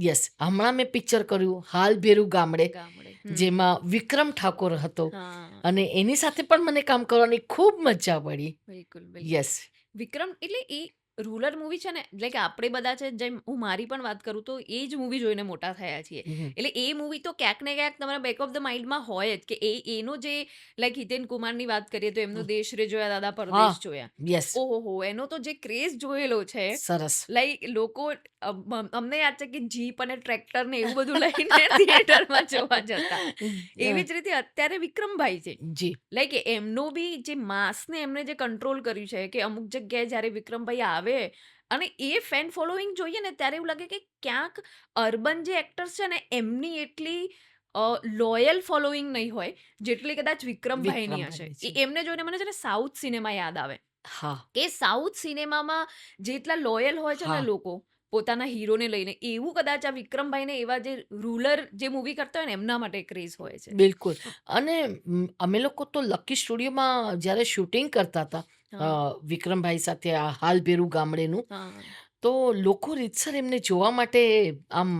યસ, હમણાં મેં પિક્ચર કર્યું હાલ ભેરું ગામડે, ગામડે જેમાં વિક્રમ ઠાકોર હતો. હા અને એની સાથે પણ મને કામ કરવાની ખૂબ મજા પડી. બિલકુલ બિલકુલ. યસ. વિક્રમ એટલે એ રૂરલ મૂવી છે ને એટલે કે આપણે બધા છે જેમ હું મારી પણ વાત કરું તો એ જ મૂવી જોઈને મોટા થયા છીએ. એટલે એ મૂવી તો ક્યાંક ને ક્યાંક તમારા બેક ઓફ ધ માઇન્ડમાં હોય જ કે એનો જે લાઈક હિતેન કુમારની વાત કરીએ તો એમનો દેશ રે જોયા દાદા પરદેશ હા. જોયા. યસ. ઓહો એનો તો જે ક્રેઝ જોયેલો છે સરસ. લાઈક લોકો અમને યાદ છે કે જીપ અને ટ્રેક્ટર ને એવું બધું લઈને થિયેટરમાં જોવા જતા. એવી જ રીતે અત્યારે વિક્રમભાઈ છે. જી. લાઈક એમનો બી જે માસને એમને જે કંટ્રોલ કર્યું છે કે અમુક જગ્યાએ જ્યારે વિક્રમભાઈ આવે અને એ ફેન ફોલોઈંગ જોઈએ ને ત્યારે એવું લાગે કે ક્યાંક અર્બન જે એક્ટર્સ છે ને એમની એટલી લોયલ ફોલોઈંગ નહીં હોય જેટલી કદાચ વિક્રમભાઈની હશે. વિક્રમભાઈની છે. એમને જોઈને મને છે ને સાઉથ સિનેમા યાદ આવે હા. કે સાઉથ સિનેમામાં જેટલા લોયલ હોય છે ને હા. લોકો પોતાના હીરોને લઈને એવું કદાચ આ વિક્રમભાઈને એવા જે રૂલર જે મૂવી કરતા હોય ને એમના માટે ક્રેઝ હોય છે. બિલકુલ. અને અમે લોકો તો લકી સ્ટુડિયોમાં જ્યારે શૂટિંગ કરતા હતા હા વિક્રમભાઈ સાથે આ હાલ ભેરું ગામડેનું, હા તો લોકો રીતસર એમને જોવા માટે આમ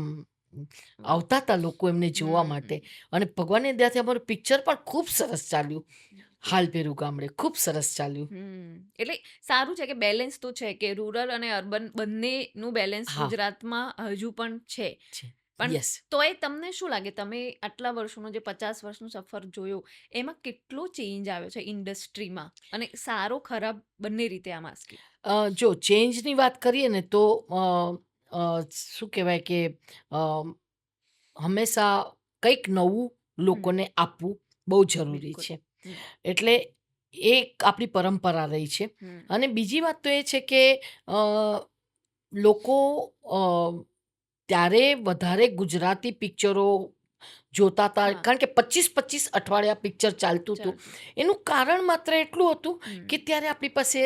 વાહ આવતા હતા, લોકો એમને જોવા માટે. અને ભગવાનની દયાથી અમારું પિક્ચર પણ ખૂબ સરસ ચાલ્યું. હાલ ભેરું ગામડે ખૂબ સરસ ચાલ્યું. એટલે સારું છે કે બેલેન્સ તો છે કે રૂરલ અને અર્બન બંનેનું બેલેન્સ હા. ગુજરાતમાં હજુ પણ છે. છે. પણ યસ. તોય તમને શું લાગે, તમે આટલા વર્ષોનો જે 50 વર્ષનો સફર જોયો, એમાં કેટલો ચેન્જ આવ્યો છે ઇન્ડસ્ટ્રીમાં, અને સારો ખરાબ બંને રીતે આમ આસ્કિંગ? જો ચેન્જની વાત કરીએ ને તો શું કહેવાય કે અ, હંમેશા કંઈક નવું લોકોને આપવું બહુ જરૂરી બિલકુલ. છે. હમ, એટલે એ એક આપણી પરંપરા રહી છે. હમ, અને બીજી વાત તો એ છે કે અ, લોકો અ, ત્યારે વધારે ગુજરાતી પિક્ચરો જોતા હતા, હા, કારણ કે 25-25 અઠવાડિયા પિક્ચર ચાલતું હતું. ચાલતું હતું. એનું કારણ માત્ર એટલું હતું કે હમ, ત્યારે આપણી પાસે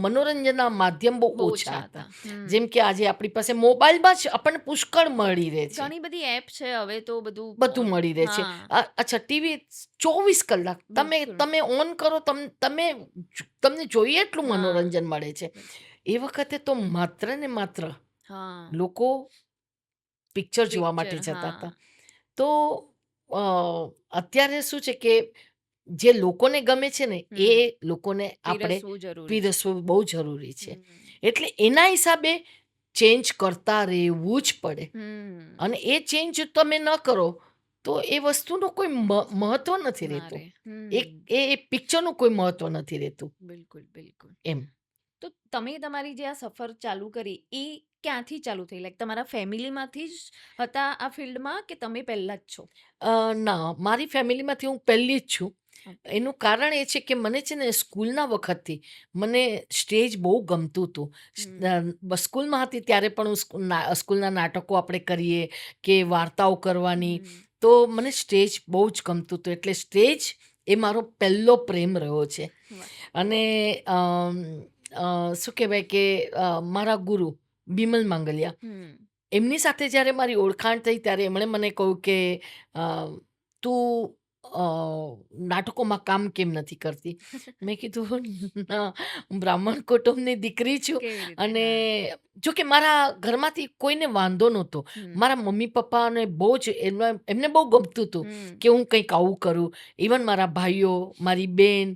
મનોરંજનના માધ્યમ બહુ બહુ ઓછા ઓછા હતા. હતા. હમ. જેમ કે આજે આપણી પાસે મોબાઈલમાં જ આપણને પુષ્કળ મળી રહે છે. ઘણી બધી એપ છે હવે તો, બધું બધું મળી રહે છે. હા, અચ્છા, ટીવી 24 કલાક તમે બિલકુલ. તમે ઓન કરો, તમને જોઈએ એટલું હા, મનોરંજન મળે છે. બિલકુલ. એ વખતે તો માત્ર ને માત્ર હા, લોકો પિક્ચર જોવા માટે પિક્ચર, જતા હતા. હા. તો અ, અત્યારે શું છે કે જે લોકોને ગમે છે ને એ હમ, લોકોને આપણે પીરસવું જરૂરી છે. પીરસવું બહુ જરૂરી છે. હમ, એટલે એના હિસાબે ચેન્જ કરતા રહેવું જ પડે. હમ, અને એ ચેન્જ તમે ન કરો તો એ વસ્તુનું કોઈ મહત્વ નથી ના રહેતું. રે. એક એ પિક્ચરનું કોઈ મહત્વ નથી રહેતું બિલકુલ, બિલકુલ. એમ. તો તમે તમારી જે આ સફર ચાલુ કરી, એ ક્યાંથી ચાલુ થઈ? લાઈક તમારા ફેમિલીમાંથી જ હતા આ ફિલ્ડમાં, કે તમે પહેલા જ છો? ના, મારી ફેમિલીમાંથી હું પહેલી જ છું. ઓકે. એનું કારણ એ છે કે મને છે ને સ્કૂલના વખતથી મને સ્ટેજ બહુ ગમતું હતું. હમ, સ્કૂલમાં હતી ત્યારે પણ હું સ્કૂલના નાટકો આપણે કરીએ કે વાર્તાઓ કરવાની, હમ. તો મને સ્ટેજ બહુ જ ગમતું હતું. એટલે સ્ટેજ એ મારો પહેલો પ્રેમ રહ્યો છે. વાહ. અને શું કહેવાય કે મારા ગુરુ બિમલ માંગલિયા, હમ. એમની સાથે જ્યારે મારી ઓળખાણ થઈ ત્યારે એમણે મને કહ્યું કે અ, તું અ, નાટકોમાં કામ કેમ નથી કરતી? મેં કીધું ના, હું બ્રાહ્મણ કુટુંબની દીકરી છું. કેવી રીતે? અને હા. જો કે મારા ઘરમાંથી કોઈને વાંધો નહોતો. હમ, મારા મમ્મી પપ્પાને બહુ જ એમને બહુ ગમતું હતું હમ. કે હું કંઈક આવું કરું. ઇવન મારા ભાઈઓ, મારી બેન,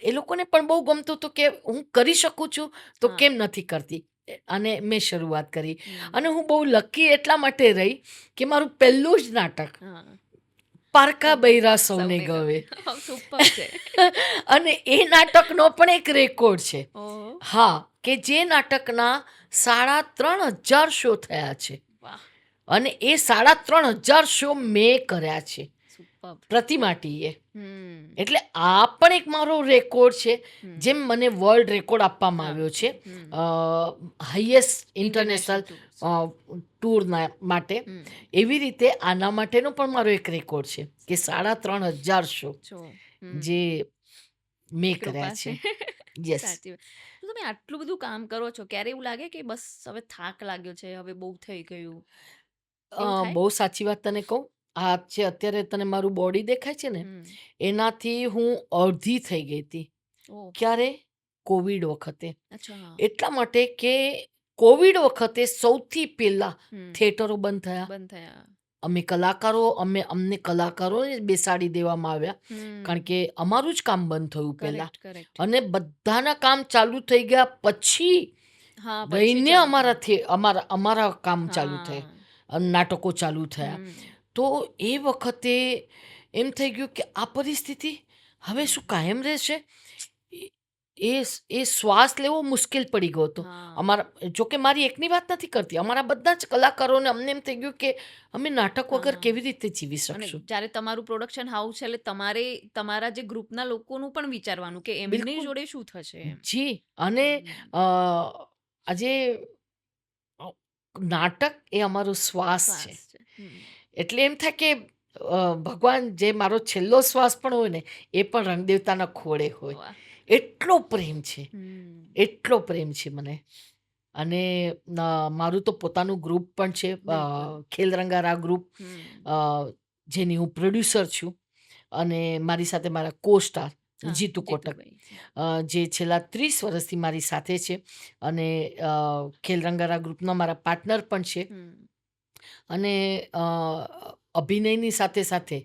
એ લોકોને પણ બહુ ગમતું હતું કે હું કરી શકું છું તો હા. કેમ નથી કરતી. અને મેં શરૂઆત કરી. હમ. અને હું બહુ લકી એટલા માટે રહી કે મારું પહેલું જ નાટક હા. પારકા તમને બૈરા સૌને સૌને ગવે. ગમે. સુપર છે. અને એ નાટકનો પણ એક રેકોર્ડ છે. ઓહો! હા, કે જે નાટકના 3,500 શો થયા છે. વાહ! અને એ 3,500 શો મેં કર્યા છે સુપર્બ. પ્રતિમાટીએ. હમ, એટલે આ પણ એક મારો રેકોર્ડ છે. હમ. જેમ મને વર્લ્ડ રેકોર્ડ આપવામાં આવે આવ્યો છે. છે hmm. Highest international international tours. ટૂરના માટે, હમ. એવી રીતે આના માટેનો પણ મારો એક રેકોર્ડ છે કે 3,500 શો છો. હમ. જે મેં કર્યા કૃપા છે. છે. યસ. સાચી વાત. તો તમે આટલું બધું કામ કરો છો, ક્યારે એવું લાગે કે બસ હવે થાક લાગ્યો છે, હવે બહુ થઈ ગયું, એવું થાય? બહુ સાચી વાત તને કહું, આ જે અત્યારે તને મારું બોડી દેખાય છે ને, હમ. એનાથી હું અડધી થઈ ગઈ હતી. ઓહ! ક્યારે? કોવિડ વખતે. અચ્છા. એટલા માટે કે કોવિડ વખતે સૌથી પહેલાં હમ. થિયેટરો બંધ થયા. બંધ થયા. અમને કલાકારોને બેસાડી દેવામાં આવ્યા. કારણ હમ. કે અમારું જ કામ બંધ થયું પહેલાં. Correct, correct. અને બધાના કામ ચાલુ થઈ ગયા પછી હા, પછી રહીને ચાલુ થયું. અમારા કામ ચાલુ થયા. હા. નાટકો ચાલુ થયા. હમ. તો એ વખતે એમ થઈ ગયું કે આ પરિસ્થિતિ હવે શું કાયમ રહેશે? એ એ શ્વાસ લેવો મુશ્કેલ પડી ગયો હતો. હા. જોકે મારી એકની વાત નથી કરતી. અમારા બધા જ કલાકારોને અમને એમ થઈ ગયું કે અમે નાટક વગર હા. કેવી રીતે જીવી અને શકશું? જ્યારે તમારું પ્રોડક્શન હાઉસ છે, એટલે તમારે તમારા જે ગ્રુપના લોકોનું પણ વિચારવાનું કે એમની બિલકુલ. જોડે શું થશે એમ. જી. અને હમ. અ, આજે અ, નાટક એ અમારો શ્વાસ છે. શ્વાસ છે. હમ. એટલે એમ થાય કે ભગવાન જે મારો છેલ્લો શ્વાસ પણ હોય ને એ પણ રંગદેવતાના ખોળે હોય. વાહ! એટલો પ્રેમ છે. હમ. એટલો પ્રેમ છે મને. અને મારું તો પોતાનું ગ્રુપ પણ છે, બિલકુલ. ખેલરંગારા ગ્રુપ, હમ. અ, જેની હું પ્રોડ્યુસર છું. અને મારી સાથે મારા કો સ્ટાર હા, જીતુ કોટક, જીતુભાઈ. જે છેલ્લા 30 વર્ષથી મારી સાથે છે. અને ખેલરંગારા ગ્રુપના મારા પાર્ટનર પણ છે. હમ. અને અભિનયની સાથે સાથે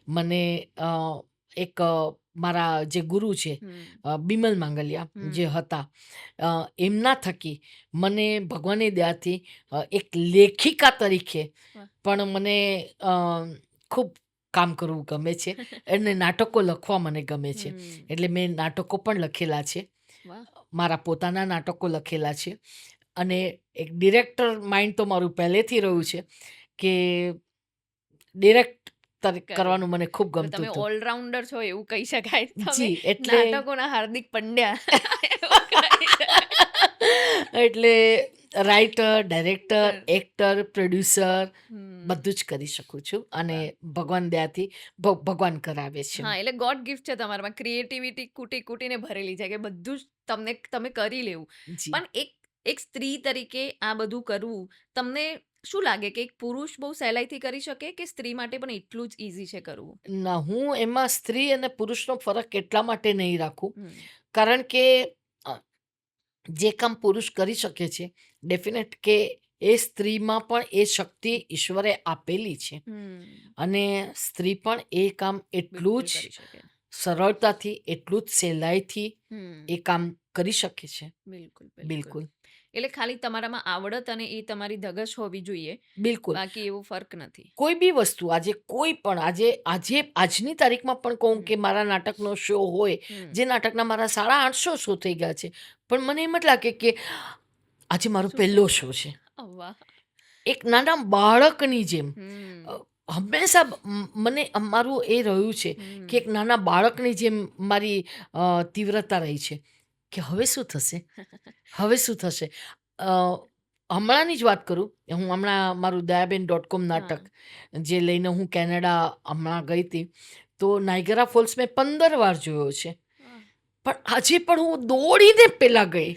મને એક મારા જે ગુરુ છે બિમલ માંગલિયા જે હતા, એમના થકી મને ભગવાનની દયાથી એક લેખિકા તરીકે પણ મને ખૂબ કામ કરવું ગમે છે અને નાટકો લખવા મને ગમે છે. એટલે મેં નાટકો પણ લખેલા છે, મારા પોતાના નાટકો લખેલા છે. અને એક ડિરેક્ટર માઇન્ડ તો મારું પહેલેથી રહ્યું છે કે ડિરેક્ટ કરવાનું મને ખૂબ ગમતું તમે હતું. ઓલરાઉન્ડર છો એવું કહી શકાય. તમે જી, એટલે નાટકોના હાર્દિક પંડ્યા એવું કહી શકાય. એટલે રાઇટર, ડાયરેક્ટર, એક્ટર, પ્રોડ્યુસર બધું જ કરી શકું છું અને ભગવાન દયાથી ભગવાન કરાવે છે. હા, એટલે ગોડ ગિફ્ટ છે તમારામાં. ક્રિએટિવિટી કૂટી કૂટીને ભરેલી છે કે બધું જ તમે કરી લેવું. જી. પણ એક સ્ત્રી તરીકે આ બધું કરવું તમને શું લાગે કે એક પુરુષ બહુ સહેલાઈથી કરી શકે કે સ્ત્રી માટે પણ એટલું જ ઈઝી છે કરવું? ના, હું એમાં સ્ત્રી અને પુરુષનો ફરક એટલા માટે નહીં રાખું, કારણ કે અ, જે કામ પુરુષ કરી શકે છે ડેફિનેટ કે એ સ્ત્રીમાં પણ એ શક્તિ ઈશ્વરે આપેલી છે અને સ્ત્રી પણ એ કામ એટલું જ કરી શકે. સરળતાથી, એટલું જ સહેલાઈથી એ કામ કરી શકે છે. બિલકુલ. બિલકુલ. એટલે ખાલી તમારામાં આવડત અને એ તમારી ધગશ હોવી જોઈએ, બિલકુલ. બાકી એવો ફર્ક નથી. કોઈ બી વસ્તુ આજે કોઈ પણ આજની તારીખમાં પણ કહું કે મારા નાટકનો શો હોય, જે નાટકના મારા 850 શો થઈ ગયા છે, પણ મને એમ જ લાગે કે આજે મારો પહેલો શો છે. વાહ. એક નાના બાળકની જેમ હંમેશા મને મારું એ રહ્યું છે કે એક નાના બાળકની જેમ મારી તીવ્રતા રહી છે કે હવે શું થશે, હવે શું થશે. હમણાંની જ વાત કરું, હું હમણાં મારું દયાબેન.com નાટક જે લઈને હું કેનેડા હમણાં ગઈ હતી, તો નાયગરા ફોલ્સ મેં 15 વાર જોયો છે, પણ આજે પણ હું દોડીને પેલા ગઈ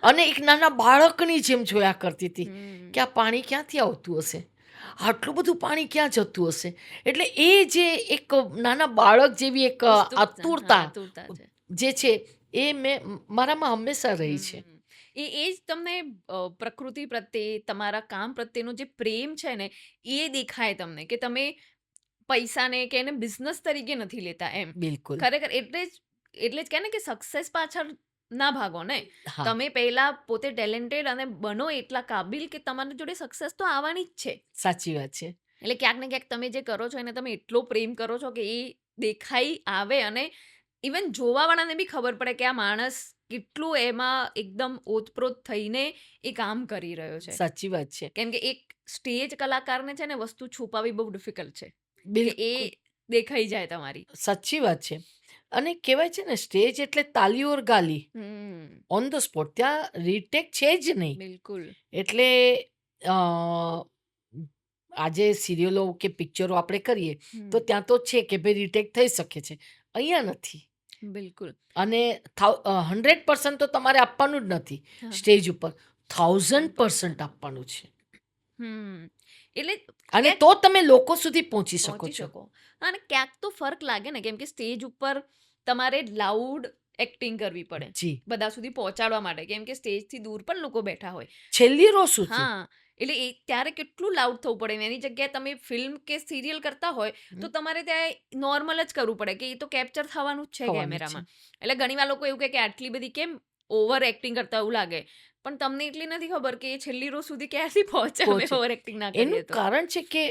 અને એક નાના બાળકની જેમ જોયા કરતી હતી કે આ પાણી ક્યાંથી આવતું હશે, આટલું બધું પાણી ક્યાં જતું હશે. એટલે એ જે એક નાના બાળક જેવી એક આતુરતા જે છે એ મારામાં હંમેશા રહી છે. એ જ તમને પ્રકૃતિ પ્રત્યે, તમારા કામ પ્રત્યેનો જે પ્રેમ છે ને, એ દેખાય તમને કે તમે પૈસાને કે એને બિઝનેસ તરીકે નથી લેતા એમ. બિલકુલ. ખરેખર એટલે જ કહે ને કે સક્સેસ પાછળ ના ભાગો ને. તમે પહેલા પોતે ટેલેન્ટેડ અને બનો એટલા કાબિલ કે તમારી જોડે સક્સેસ તો આવવાની જ છે. સાચી વાત છે. એટલે ક્યાંક ને ક્યાંક તમે જે કરો છો એને તમે એટલો પ્રેમ કરો છો કે એ દેખાઈ આવે અને ઇવન જોવાવાળાને બી ખબર પડે કે આ માણસ કેટલું એમાં એકદમ ઓતપ્રોત થઈને એ કામ કરી રહ્યો છે. સાચી વાત છે. કેમ કે એક સ્ટેજ કલાકારને છે ને વસ્તુ છુપાવી બહુ ડિફિકલ્ટ છે. બિલકુલ. એ દેખાઈ જાય તમારી. સાચી વાત છે. અને કહેવાય છે ને સ્ટેજ એટલે તાલી ઓર ગાલી ઓન ધ સ્પોટ, ત્યાં રીટેક છે જ નહીં. બિલકુલ. એટલે આજે સિરિયલો કે પિક્ચરો આપણે કરીએ તો ત્યાં તો છે કે ભાઈ રીટેક થઈ શકે છે, અહીંયા નથી. બિલકુલ. અને 100% તો તમારે આપવાનું જ નથી સ્ટેજ ઉપર, 1000% આપવાનું છે. એટલે અને તો તમે લોકો સુધી પહોંચી શકો છો. અને ક્યાંક તો ફરક લાગે ને, કેમ કે સ્ટેજ ઉપર તમારે લાઉડ એક્ટિંગ કરવી પડે જી. બધા સુધી પહોંચાડવા માટે, કેમ કે સ્ટેજથી દૂર પણ લોકો બેઠા હોય. છેલ્લી રો સુધી. હા, એટલે એ ત્યારે કેટલું લાઉડ થવું પડે ને, એની જગ્યાએ તમે ફિલ્મ કે સિરિયલ કરતા હોય તો તમારે ત્યાં નોર્મલ જ કરવું પડે કે એ તો કેપ્ચર થવાનું જ છે કેમેરામાં. એટલે ઘણીવાર લોકો એવું કહે કે આટલી બધી કેમ ઓવર એક્ટિંગ કરતા એવું લાગે, પણ તમને એટલી નથી ખબર કે એ છેલ્લી રો સુધી ક્યાંથી પહોંચે અમે ઓવર એક્ટિંગ ના કરીએ એનું તો. કારણ છે કે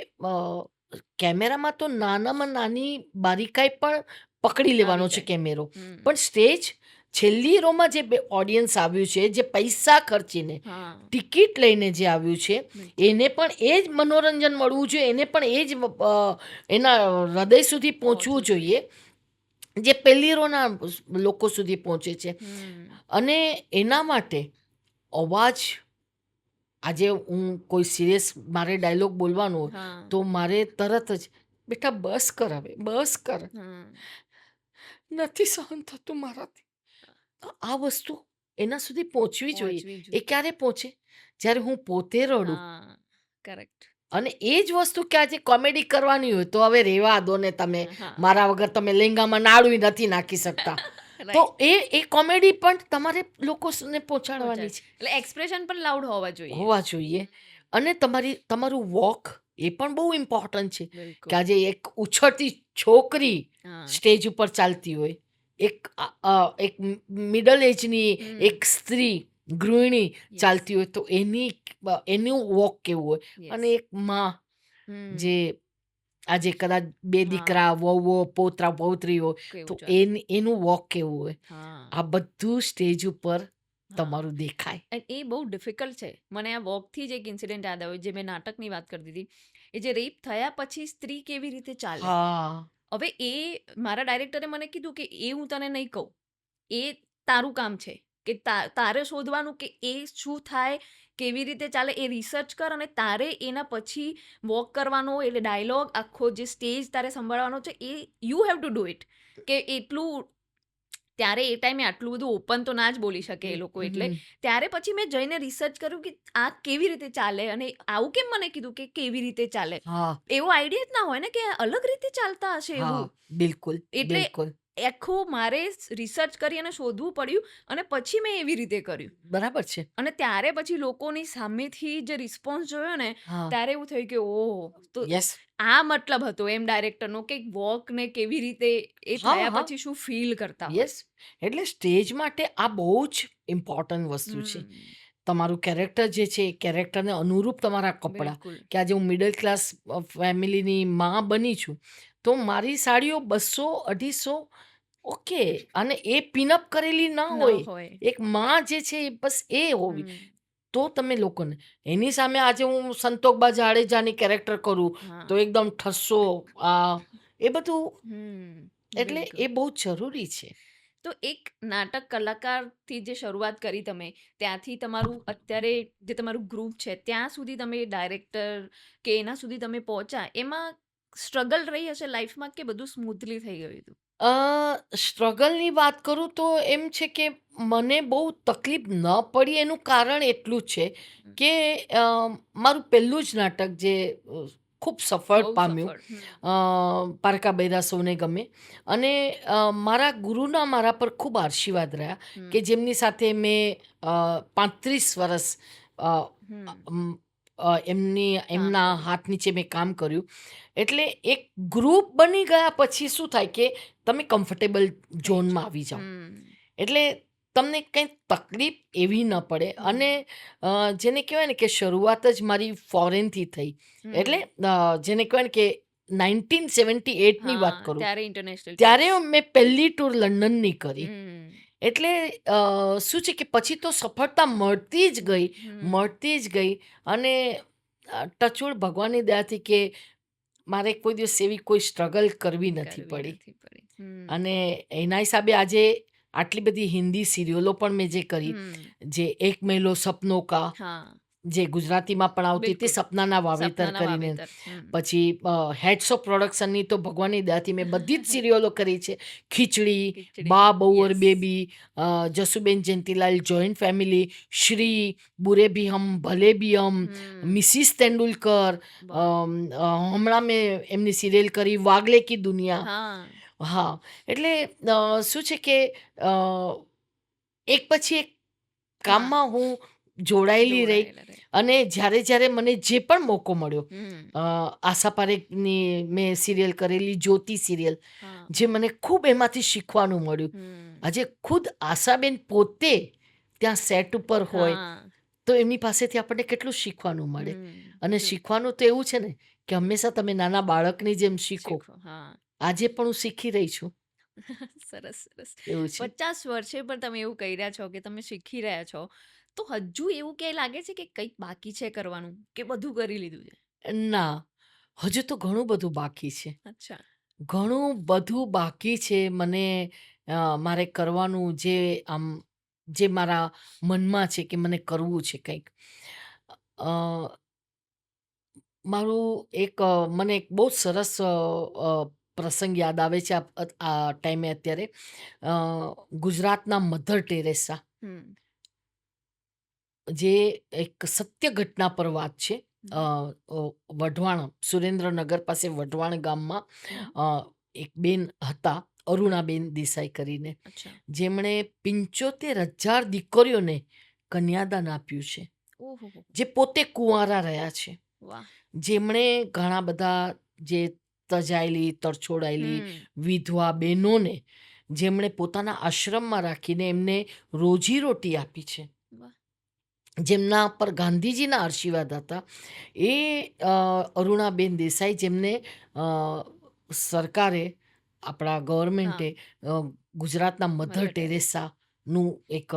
કેમેરામાં તો નાનામાં નાની બારીકાઈ પણ પકડી લેવાનો છે કેમેરો, પણ સ્ટેજ છેલ્લી રોમાં જે ઓડિયન્સ આવ્યું છે, જે પૈસા ખર્ચીને ટિકિટ લઈને જે આવ્યું છે, એને પણ એ જ મનોરંજન મળવું જોઈએ, એને પણ એ જ એના હૃદય સુધી પહોંચવું જોઈએ જે પહેલી રોના લોકો સુધી પહોંચે છે. અને એના માટે અવાજ, આજે હું કોઈ સિરિયસ મારે ડાયલોગ બોલવાનો હોય તો મારે તરત જ બેટા બસ કર, હવે બસ કર, નથી સહન થતું મારાથી. આ વસ્તુ એના સુધી પહોંચવી જોઈએ. એ ક્યારે પહોંચે? જ્યારે હું પોતે રડું. કરેક્ટ. અને એ જ વસ્તુ કે આજે કોમેડી કરવાની હોય તો હવે રેવા દો ને, તમે મારા વગર તમે લેંગામાં નાડું નથી નાખી શકતા, તો એ કોમેડી પણ તમારે લોકોને પહોંચાડવાની છે. એટલે એક્સપ્રેશન પણ લાઉડ હોવા જોઈએ. અને તમારું વોક એ પણ બહુ ઇમ્પોર્ટન્ટ છે કે આજે એક ઉછળતી છોકરી સ્ટેજ ઉપર ચાલતી હોય એક મિડલ એજની હમ એક સ્ત્રી ગૃહિણી યસ ચાલતી હોય તો એનું વોક કેવું હોય અને યસ એક માં હમ જે આજે કદાચ બે હા દીકરા વહુઓ પોતરા પૌત્રીઓ કેવું તો ચાલે એનું વોક કેવું હોય હા આ બધું સ્ટેજ ઉપર હા તમારું દેખાય. અને એ બહુ ડિફિકલ્ટ છે. મને આ વોકથી જ એક ઇન્સિડન્ટ યાદ આવ્યો, જે મેં નાટકની વાત કરતી હતી. એ જે રેપ થયા પછી સ્ત્રી કેવી રીતે ચાલે. હા હવે એ મારા ડાયરેક્ટરે મને કીધું કે એ હું તને નહીં કહું. એ તારું કામ છે કે તારે શોધવાનું કે એ શું થાય, કેવી રીતે ચાલે, એ રિસર્ચ કર અને તારે એના પછી વોક કરવાનો, એટલે ડાયલોગ આખો જે સ્ટેજ તારે સંભાળવાનો છે એ you have to do it. કે એટલું ત્યારે એ ટાઈમે આટલું બધું ઓપન તો ના જ બોલી શકે એ લોકો, એટલે હમ, ત્યારે પછી મેં જઈને રિસર્ચ કર્યું કે આ કેવી રીતે ચાલે અને આવું કેમ મને કીધું કે કેવી રીતે ચાલે. હા એવો આઈડિયા જ ના હોય ને કે અલગ રીતે ચાલતા હશે હા એવું. બિલકુલ એટલે બિલકુલ આખું મારે રિસર્ચ કરી અને શોધવું પડ્યું અને પછી મેં એવી રીતે કર્યું. બરાબર છે. અને ત્યારે પછી લોકોની સામેથી જે રિસ્પોન્સ જોયો ને, હા ત્યારે એવું થયું કે ઓહ! તો યસ આ મતલબ હતો એમ ડાયરેક્ટરનો કે વોકને કેવી રીતે એ હા થયા હા પછી શું ફીલ કરતા હોય. યસ એટલે સ્ટેજ માટે આ બહુ જ ઇમ્પોર્ટન્ટ વસ્તુ છે. હમ. તમારું કેરેક્ટર જે છે એ કેરેક્ટરને અનુરૂપ તમારા કપડાં. બિલકુલ. કે આજે હું મિડલ ક્લાસ ફેમિલીની માં બની છું તો મારી સાડીઓ 200-250 ઓકે અને એ પિનઅપ કરેલી ના ન હોય. હોય. એક માં જે છે એ બસ એ હોવી. હમ. તો તમે લોકોને એની સામે આજે હું સંતોકબા જાડેજાની કેરેક્ટર કરું તો હા. એકદમ ઠસ્સો એ બધું હમ. એટલે બિલકુલ. એ બહુ જરૂરી છે. તો એક નાટક કલાકારથી જે શરૂઆત કરી તમે, ત્યાંથી તમારું અત્યારે જે તમારું ગ્રુપ છે, ત્યાં સુધી તમે ડાયરેક્ટર કે એના સુધી તમે પહોંચ્યા, એમાં સ્ટ્રગલ રહી હશે લાઈફમાં કે બધું સ્મૂથલી થઈ ગયું હતું? સ્ટ્રગલની વાત કરું તો એમ છે કે મને બહુ તકલીફ ન પડી એનું કારણ એટલું જ છે હમ. કે મારું પહેલું જ નાટક જે ખૂબ સફળ બહુ પામ્યું સફળ. હમ. પારકા બૈરા સૌને ગમે અને મારા ગુરુના મારા પર ખૂબ આશીર્વાદ રહ્યા હમ. કે જેમની સાથે મેં 35 વર્ષ અ, હમ. અમ, કામ એમના કર્યું. હાથ નીચે મેં કામ કર્યું. એટલે એક ગ્રુપ બની ગયા પછી શું થાય કે તમે કમ્ફર્ટેબલ થઈ ઝોનમાં જાઓ. આવી જાઓ. હમ. એટલે તમને કંઈ તકલીફ એવી ન પડે હમ. અને જેને કહેવાય ને કે શરૂઆત જ મારી ફોરેનથી થઈ. એટલે હમ. જેને કહેવાય ને કે 1978ની વાત હા, કરું. ત્યારે ઇન્ટરનેશનલ ત્યારે ટૂર્સ. મેં પહેલી ટૂર લંડનની કરી. હમ. એટલે શું છે કે પછી તો સફળતા મળતી જ ગઈ, હમ. મળતી જ ગઈ અને ટચવૂડ ભગવાનની દયાથી કે મારે કોઈ દિવસ એવી કોઈ સ્ટ્રગલ કરવી નથી કરવી પડી. નથી પડી. હમ. અને એના હિસાબે આજે આટલી બધી હિન્દી સિરિયલો પણ મેં જે કરી, હમ. જે એક મેલો સપનો કા, હા, જે ગુજરાતીમાં પણ આવતી હતી બિલકુલ. સપનાના વાવેતર સપનાના કરીને. વાવેતર. હમ. પછી હેડ્સ ઓફ પ્રોડક્શનની તો ભગવાનની દયાથી મેં બધી જ સિરિયલો કરી છે. ખીચડી, ખીચડી. બા બહુ ઓર યસ. Baby, Jasuben Jayantilal, joint family, Shri, બુરે ભી હમ ભલે ભી હમ, હમ. મિસિસ તેંડુલકર, વાહ! હમણાં મેં એમની સિરિયલ કરી વાગલે કી દુનિયા. હા. હા, એટલે શું છે કે અ, એક પછી એક હા. કામમાં હું જોડાયેલી રહી જોડાયેલા રહે. અને જ્યારે જ્યારે મને જે પણ મોકો મળ્યો, હમ. આશા પારેખની મેં સિરિયલ કરેલી જ્યોતિ સિરિયલ, હા. જે મને ખૂબ એમાંથી શીખવાનું મળ્યું. હમ. આજે ખુદ આશાબેન પોતે ત્યાં સેટ ઉપર હોય હા. તો એમની પાસેથી આપણને કેટલું શીખવાનું મળે. હમ. અને ટ્રુ. શીખવાનું તો એવું છે ને કે હંમેશા તમે નાના બાળકની જેમ શીખો. શીખો. હા. આજે પણ હું શીખી રહી છું. સરસ, સરસ. એવું છે. 50 વર્ષે પણ તમે એવું કહી રહ્યા છો કે તમે શીખી રહ્યા છો, તો હજુ એવું ક્યાંય લાગે છે કે કંઈક બાકી છે કરવાનું, કે બધું કરી લીધું છે? ના, હજુ તો ઘણું બધું બાકી છે. અચ્છા. ઘણું બધું બાકી છે મને મારે કરવાનું જે મારા મનમાં છે કે મને કરવું છે કંઈક. અ, મને એક બહુ સરસ પ્રસંગ યાદ આવે છે આ ટાઈમે અત્યારે. અ, ગુજરાતના મધર ટેરેસા, હમ. જે એક સત્ય ઘટના પર વાત છે. અ, હમ. અ, વઢવાણ સુરેન્દ્રનગર પાસે વઢવાણ ગામમાં હમ. અ, એક બેન હતા અરુણાબેન દેસાઈ કરીને, અચ્છા. જેમણે 75,000 દીકરીઓને કન્યાદાન આપ્યું છે, ઓહો હો. જે પોતે કુંવારા રહ્યા છે, વાહ. જેમણે ઘણા બધા જે તજાયેલી તરછોડાયેલી હમ. વિધવા બહેનોને જેમણે પોતાના આશ્રમમાં રાખીને એમને રોજીરોટી આપી છે, વાહ! જેમના પર ગાંધીજીના આશીર્વાદ હતા, એ અરુણાબેન દેસાઈ, જેમને અ, સરકારે, આપણા ગવર્મેન્ટે હા, ગુજરાતના મધર મધર ટેરેસા. ટેરેસાનું એક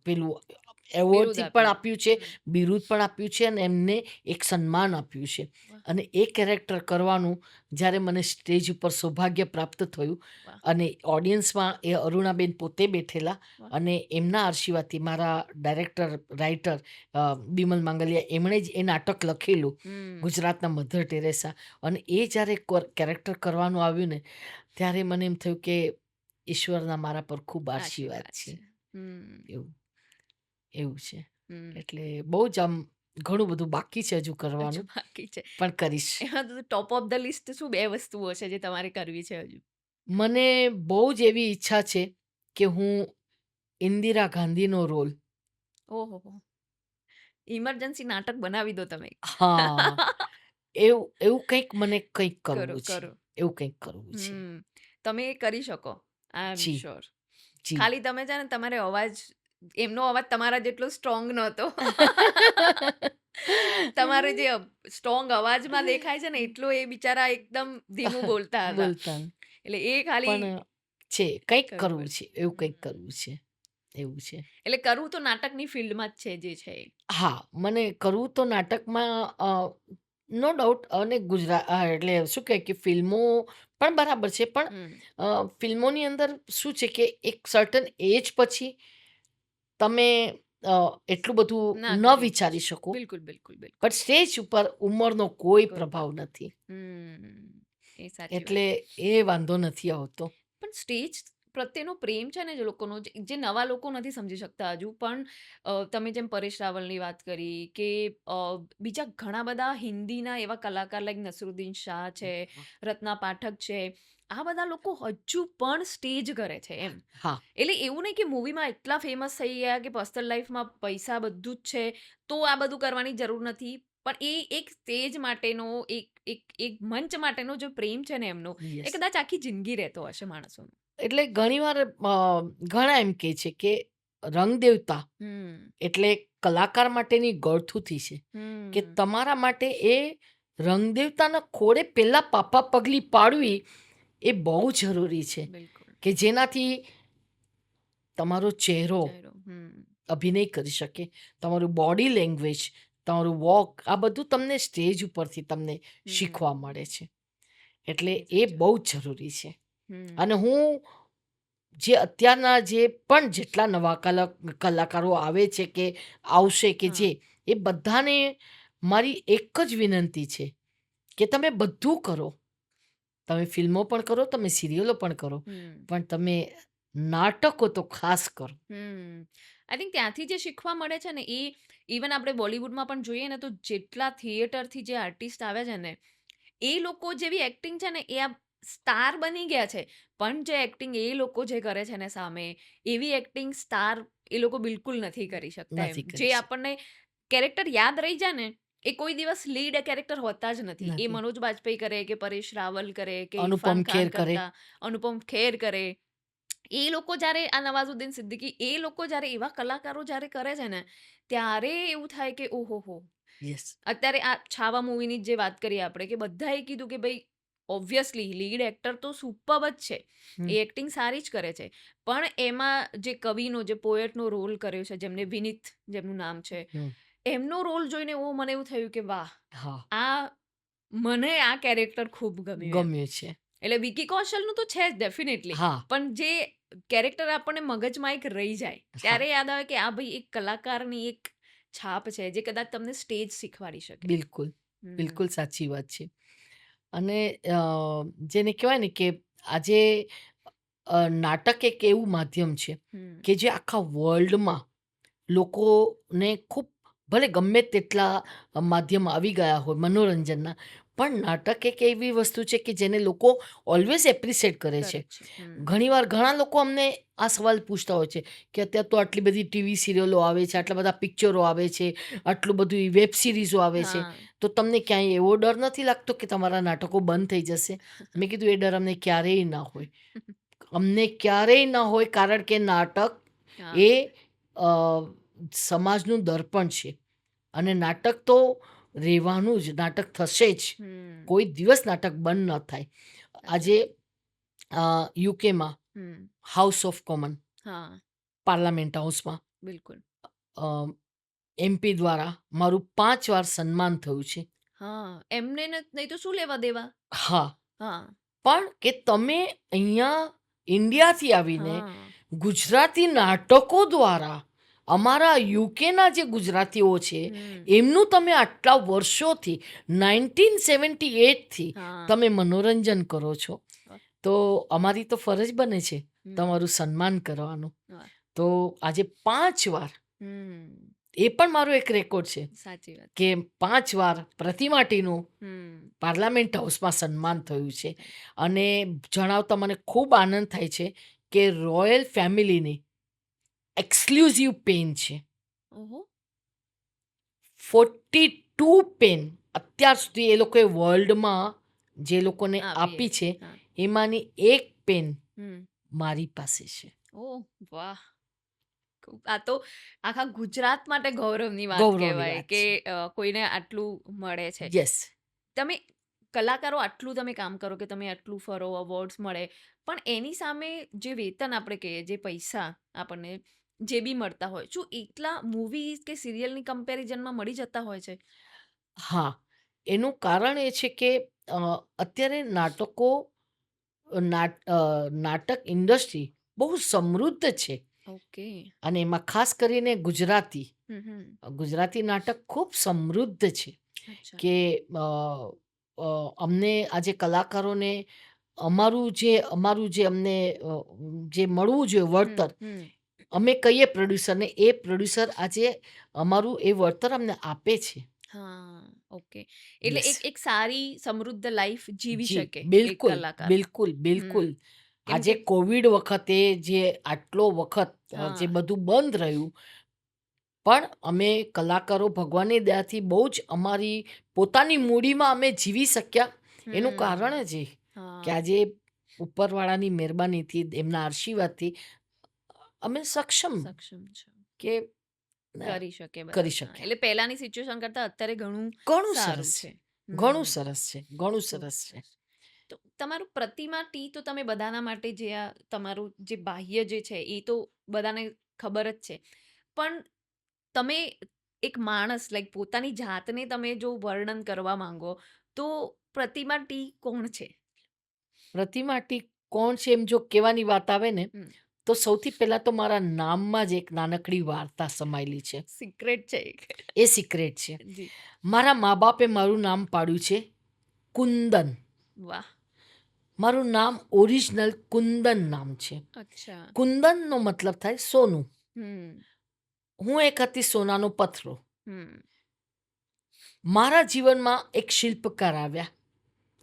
પેલું બિરુદ એવોર્ડથી પણ આપ્યું. આપ્યું છે, હમ. બિરુદ પણ આપ્યું છે, અને એમને એક સન્માન આપ્યું છે. વાહ! અને એ કેરેક્ટર કરવાનું જ્યારે મને સ્ટેજ ઉપર સૌભાગ્ય પ્રાપ્ત થયું, વાહ! અને ઓડિયન્સમાં એ અરુણાબેન પોતે બેઠેલા, વાહ! અને એમના આશીર્વાદથી મારા ડાયરેક્ટર, રાઇટર બિમલ માંગલિયા, એમણે જ એ નાટક લખેલું, હમ. ગુજરાતના મધર ટેરેસા. અને એ જ્યારે કેરેક્ટર કરવાનું આવ્યું ને, ત્યારે મને એમ થયું કે ઈશ્વરના મારા પર ખૂબ આશીર્વાદ આશીર્વાદ છે. છે. હમ. એવું એવું છે. હમ. એટલે બહુ જ આમ ઘણું બધું બાકી છે હજુ હજુ કરવાનું, બાકી છે. પણ કરીશ. એમાં તો ટોપ ઓફ ધ લિસ્ટ શું 2 વસ્તુઓ છે જે તમારે કરવી છે હજુ? મને બહુ જ એવી ઈચ્છા છે કે હું ઇન્દિરા ગાંધીનો રોલ, ઓહોહો! ઇમરજન્સી નાટક બનાવી દો તમે. હા, એવું એવું કંઈક મને કંઈક કરો, કરવું છે. કરો. એવું કંઈક કરવું છે. હમ. તમે એ કરી શકો. આઈ એમ જી, શ્યોર. જી. ખાલી તમે છે ને તમારે અવાજ એમનો અવાજ તમારા જેટલો સ્ટ્રોંગ નહોતો. તમારે જે સ્ટ્રોંગ અવાજમાં દેખાય છે ને એટલો એ બિચારા એકદમ ધીમું બોલતા હતા. બોલતા. એટલે એ ખાલી પણ છે, કંઈક કરવું કરવું છે. પડશે. એવું કંઈક હમ. કરવું છે. એવું છે. એટલે કરવું તો નાટકની ફિલ્ડમાં જ છે જે છે એ. હા, મને કરવું તો નાટકમાં નો ડાઉટ, અને એટલે શું કહે કે ફિલ્મો પણ બરાબર છે, પણ હમ. ફિલ્મોની અંદર શું છે કે એક સર્ટન એજ પછી તમે અ, એટલું ના બધું ન કરી વિચારી શકો, બિલકુલ, બિલકુલ, બિલકુલ. પણ સ્ટેજ ઉપર ઉંમરનો કોઈ કોઈ પ્રભાવ નથી. હમ. એ સાચી વાત. એટલે એ વાંધો નથી આવતો. પણ સ્ટેજ પ્રત્યેનો પ્રેમ છે ને જે લોકોનો, જે નવા લોકો નથી સમજી શકતા હજુ પણ, તમે જેમ પરેશ રાવલની વાત કરી કે બીજા ઘણા બધા હિન્દીના એવા કલાકાર લાઈક નસરુદ્દીન શાહ છે, રત્ના પાઠક છે, આ બધા લોકો હજુ પણ સ્ટેજ કરે છે એમ. હા, એટલે એવું નહીં કે મૂવીમાં એટલા ફેમસ થઈ ગયા કે પર્સનલ લાઈફમાં પૈસા બધું જ છે તો આ બધું કરવાની જરૂર નથી. પણ એ એક સ્ટેજ માટેનો એક મંચ માટેનો જે પ્રેમ છે ને એમનો, એ યસ. કદાચ આખી જિંદગી રહેતો હશે માણસોનો. એટલે ઘણીવાર ઘણા એમ કહે છે કે રંગદેવતા હમ. એટલે કલાકાર માટેની ગળથૂથી છે, કે હમ. તમારા માટે એ રંગદેવતાના ખોળે પહેલાં પાપા પગલી પાડવી એ બહુ જરૂરી છે, બિલકુલ. કે જેનાથી તમારો ચહેરો ચહેરો. હમ. અભિનય કરી શકે, તમારું બોડી લેંગ્વેજ, તમારું વોક, આ બધું તમને સ્ટેજ ઉપરથી તમને શીખવા હમ. મળે છે. એટલે એ એ સાચી બહુ વાત. જ જરૂરી છે. અને હમ. હું જે અત્યારના જે પણ જેટલા નવા કલાકારો આવે છે કે આવશે કે હા. જે, એ બધાને મારી એક જ વિનંતી છે કે તમે બધું કરો. તમે ફિલ્મો પણ કરો, તમે સિરિયલો પણ કરો, હમ. પણ તમે નાટકો તો ખાસ કરો. આઈ થિંક ત્યાંથી જે શીખવા મળે છે ને એ, ઇવન આપણે બોલિવૂડમાં પણ જોઈએ ને તો જેટલા થિયેટરથી જે આર્ટિસ્ટ આવે છે ને, એ લોકો જેવી એક્ટિંગ છે ને એ આ સ્ટાર બની ગયા છે. પણ જે એક્ટિંગ એ લોકો જે કરે છે ને સામે, એવી એક્ટિંગ સ્ટાર એ લોકો બિલકુલ નથી કરી શકતા એમ. નથી જે કરી શકતા. આપણને કેરેક્ટર યાદ રહી જાય ને, એ કોઈ દિવસ લીડ કેરેક્ટર હોતા જ નથી. એ નથી. મનોજ બાજપેયી કરે કે પરેશ રાવલ કરે કે અનુપમ ઇરફાન ખેર ખાન કરે. કરતા અનુપમ ખેર કરે. એ લોકો જ્યારે આ નવાઝુદ્દીન સિદ્દીકી, એ લોકો જ્યારે એવા કલાકારો જ્યારે કરે છે ને, ત્યારે એવું થાય કે ઓહોહો! યસ. અત્યારે આ છાવા મૂવીની જે વાત કરીએ આપણે, કે બધાએ કીધું કે ભાઈ ઓબ્વિયસલી લીડ એક્ટર તો સુપર્બ જ છે. હમ. એ એક્ટિંગ સારી જ કરે છે. પણ એમાં જે કવિનો, જે પોએટનો રોલ કર્યો છે, જેમને વિનીત જેમનું નામ છે, હમ. એમનો રોલ જોઈને મને એવું થયું કે વાહ! હા, આ મને આ કેરેક્ટર ખૂબ ગમ્યું એમ. ગમ્યું છે. એટલે વિકી કૌશલનું તો છે જ ડેફિનેટલી. હા, પણ જે કેરેક્ટર આપણને મગજમાં એક રહી જાય, હા, ત્યારે યાદ આવે કે આ ભાઈ એક કલાકારની એક છાપ છે, જે કદાચ તમને સ્ટેજ શીખવાડી શકે. બિલકુલ, હમ. બિલકુલ સાચી વાત છે. અને જેને કહેવાય ને કે આજે નાટક એક એવું માધ્યમ છે હમ. કે જે આખા વર્લ્ડમાં લોકોને ખૂબ, ભલે ગમે તેટલા માધ્યમ આવી ગયા હોય મનોરંજનના, પણ નાટક એક એવી વસ્તુ છે કે જેને લોકો ઓલવેઝ એપ્રિશિએટ કરે છે. કરે છે. હમ. ઘણીવાર ઘણા લોકો અમને આ સવાલ પૂછતા હોય છે કે અત્યારે તો આટલી બધી ટીવી સિરિયલો આવે છે, આટલા બધા પિક્ચરો આવે છે, આટલું બધું વેબ સિરીઝો આવે છે, હા. તો તમને ક્યાંય એવો ડર નથી લાગતો કે તમારા નાટકો બંધ થઈ જશે? મેં કીધું એ ડર અમને ક્યારેય ના હોય. અમને ક્યારેય ન હોય, કારણ કે નાટક હા. એ અ, સમાજનું દર્પણ છે. અને નાટક તો રહેવાનું જ, નાટક થશે જ. હમ. કોઈ દિવસ નાટક બંધ ન થાય. સાચી આજે વાત. યુકેમાં હમ. હાઉસ ઓફ કોમન, હા, પાર્લામેન્ટ હાઉસમાં બિલકુલ. એમપી દ્વારા મારું 5 વાર સન્માન થયું છે. હા, એમને નહીં તો શું લેવા દેવા. હા, હા. પણ કે તમે અહીંયા ઇન્ડિયાથી આવીને હા. ગુજરાતી નાટકો દ્વારા અમારા યુકેના જે ગુજરાતીઓ છે હમ. એમનું તમે આટલા વર્ષોથી 1978થી હા. તમે મનોરંજન કરો છો, વાહ. તો અમારી તો ફરજ બને છે હમ. તમારું સન્માન કરવાનું. વાહ. તો આજે 5 વાર, હમ. એ પણ મારો એક રેકોર્ડ છે સાચી વાત. કે 5 વાર પ્રતિમાટીનું હમ. પાર્લામેન્ટ હાઉસમાં સન્માન થયું છે. Right. અને જણાવતા મને ખૂબ આનંદ થાય છે કે રોયલ ફેમિલીની એક્સક્લુઝિવ પેન છે. ઓહો. 42 પેન અત્યાર સુધી એ લોકોએ વર્લ્ડમાં જે લોકોને આપી છે, હા. એમાંની એક પેન હમ. મારી પાસે છે. ઓહ, વાહ! આ તો આખા ગુજરાત માટે ગૌરવની વાત ગૌરવની કહેવાય વાત કે છે. કોઈને આટલું મળે છે. યસ. તમે કલાકારો આટલું તમે કામ કરો કે તમે આટલું ફરો, અવોર્ડ્સ મળે, પણ એની સામે જે વેતન આપણે કહીએ, જે પૈસા આપણને જે બી મળતા હોય, શું એટલા મૂવી કે સિરિયલની કમ્પેરિઝનમાં મળી જતા હોય છે? હા, એનું કારણ એ છે કે અત્યારે નાટક ઇન્ડસ્ટ્રી બહુ સમૃદ્ધ છે. ઓકે. અને એમાં ખાસ કરીને ગુજરાતી હમ. હમ. ગુજરાતી નાટક ખૂબ સમૃદ્ધ છે. અચ્છા. કે અ, અમને આજે કલાકારોને અમારું જે અમને જે મળવું જોઈએ વળતર, હમ. અમે કહીએ પ્રોડ્યુસરને, એ પ્રોડ્યુસર આજે અમારું એ વળતર અમને આપે છે. હા, ઓકે. એટલે યસ. એક સારી સમૃદ્ધ લાઈફ જીવી જી, શકે એક બિલકુલ, કલાકાર. બિલકુલ, હમ. બિલકુલ. કેમ આજે કે કોવિડ વખતે જે આટલો વખત જે હા. બધું બંધ રહ્યું, પણ અમે કલાકારો ભગવાનની દયાથી બહુ જ અમારી પોતાની મૂડીમાં અમે જીવી શક્યા. એનું કારણ હમ. જ એ કે હા. આજે ઉપરવાળાની મહેરબાનીથી, એમના આશીર્વાદથી અમે સક્ષમ સક્ષમ છે. કે કરી શકે કરી બધા. શક્યા. એટલે પહેલાની સિચ્યુએશન કરતાં અત્યારે ઘણું ઘણું સારું સરસ છે. છે, ઘણું હમ. સરસ છે, ઘણું ખૂબ સરસ છે. સરસ. તો તમારું પ્રતિમા ટી તો તમે બધાના માટે જે આ તમારું જે બાહ્ય જે છે એ તો બધાને ખબર જ છે. પણ તમે એક માણસ લાઈક પોતાની જાતને તમે જો વર્ણન કરવા માંગો તો પ્રતિમા ટી કોણ છે? પ્રતિમાટી કોણ છે એમ જો કહેવાની વાત આવે ને, હમ. તો સૌથી પહેલાં તો મારા નામમાં જ એક નાનકડી વાર્તા સમાયેલી છે. સિક્રેટ છે એક. એ સિક્રેટ છે. જી. મારા મા બાપે મારું નામ પાડ્યું છે કુંદન. વાહ. મારું નામ ઓરિજિનલ કુંદન નામ છે. અચ્છા. કુંદનનો મતલબ થાય સોનું. હમ. હું એક હતી સોનાનો પથરો. હમ. મારા જીવનમાં એક શિલ્પકાર આવ્યા,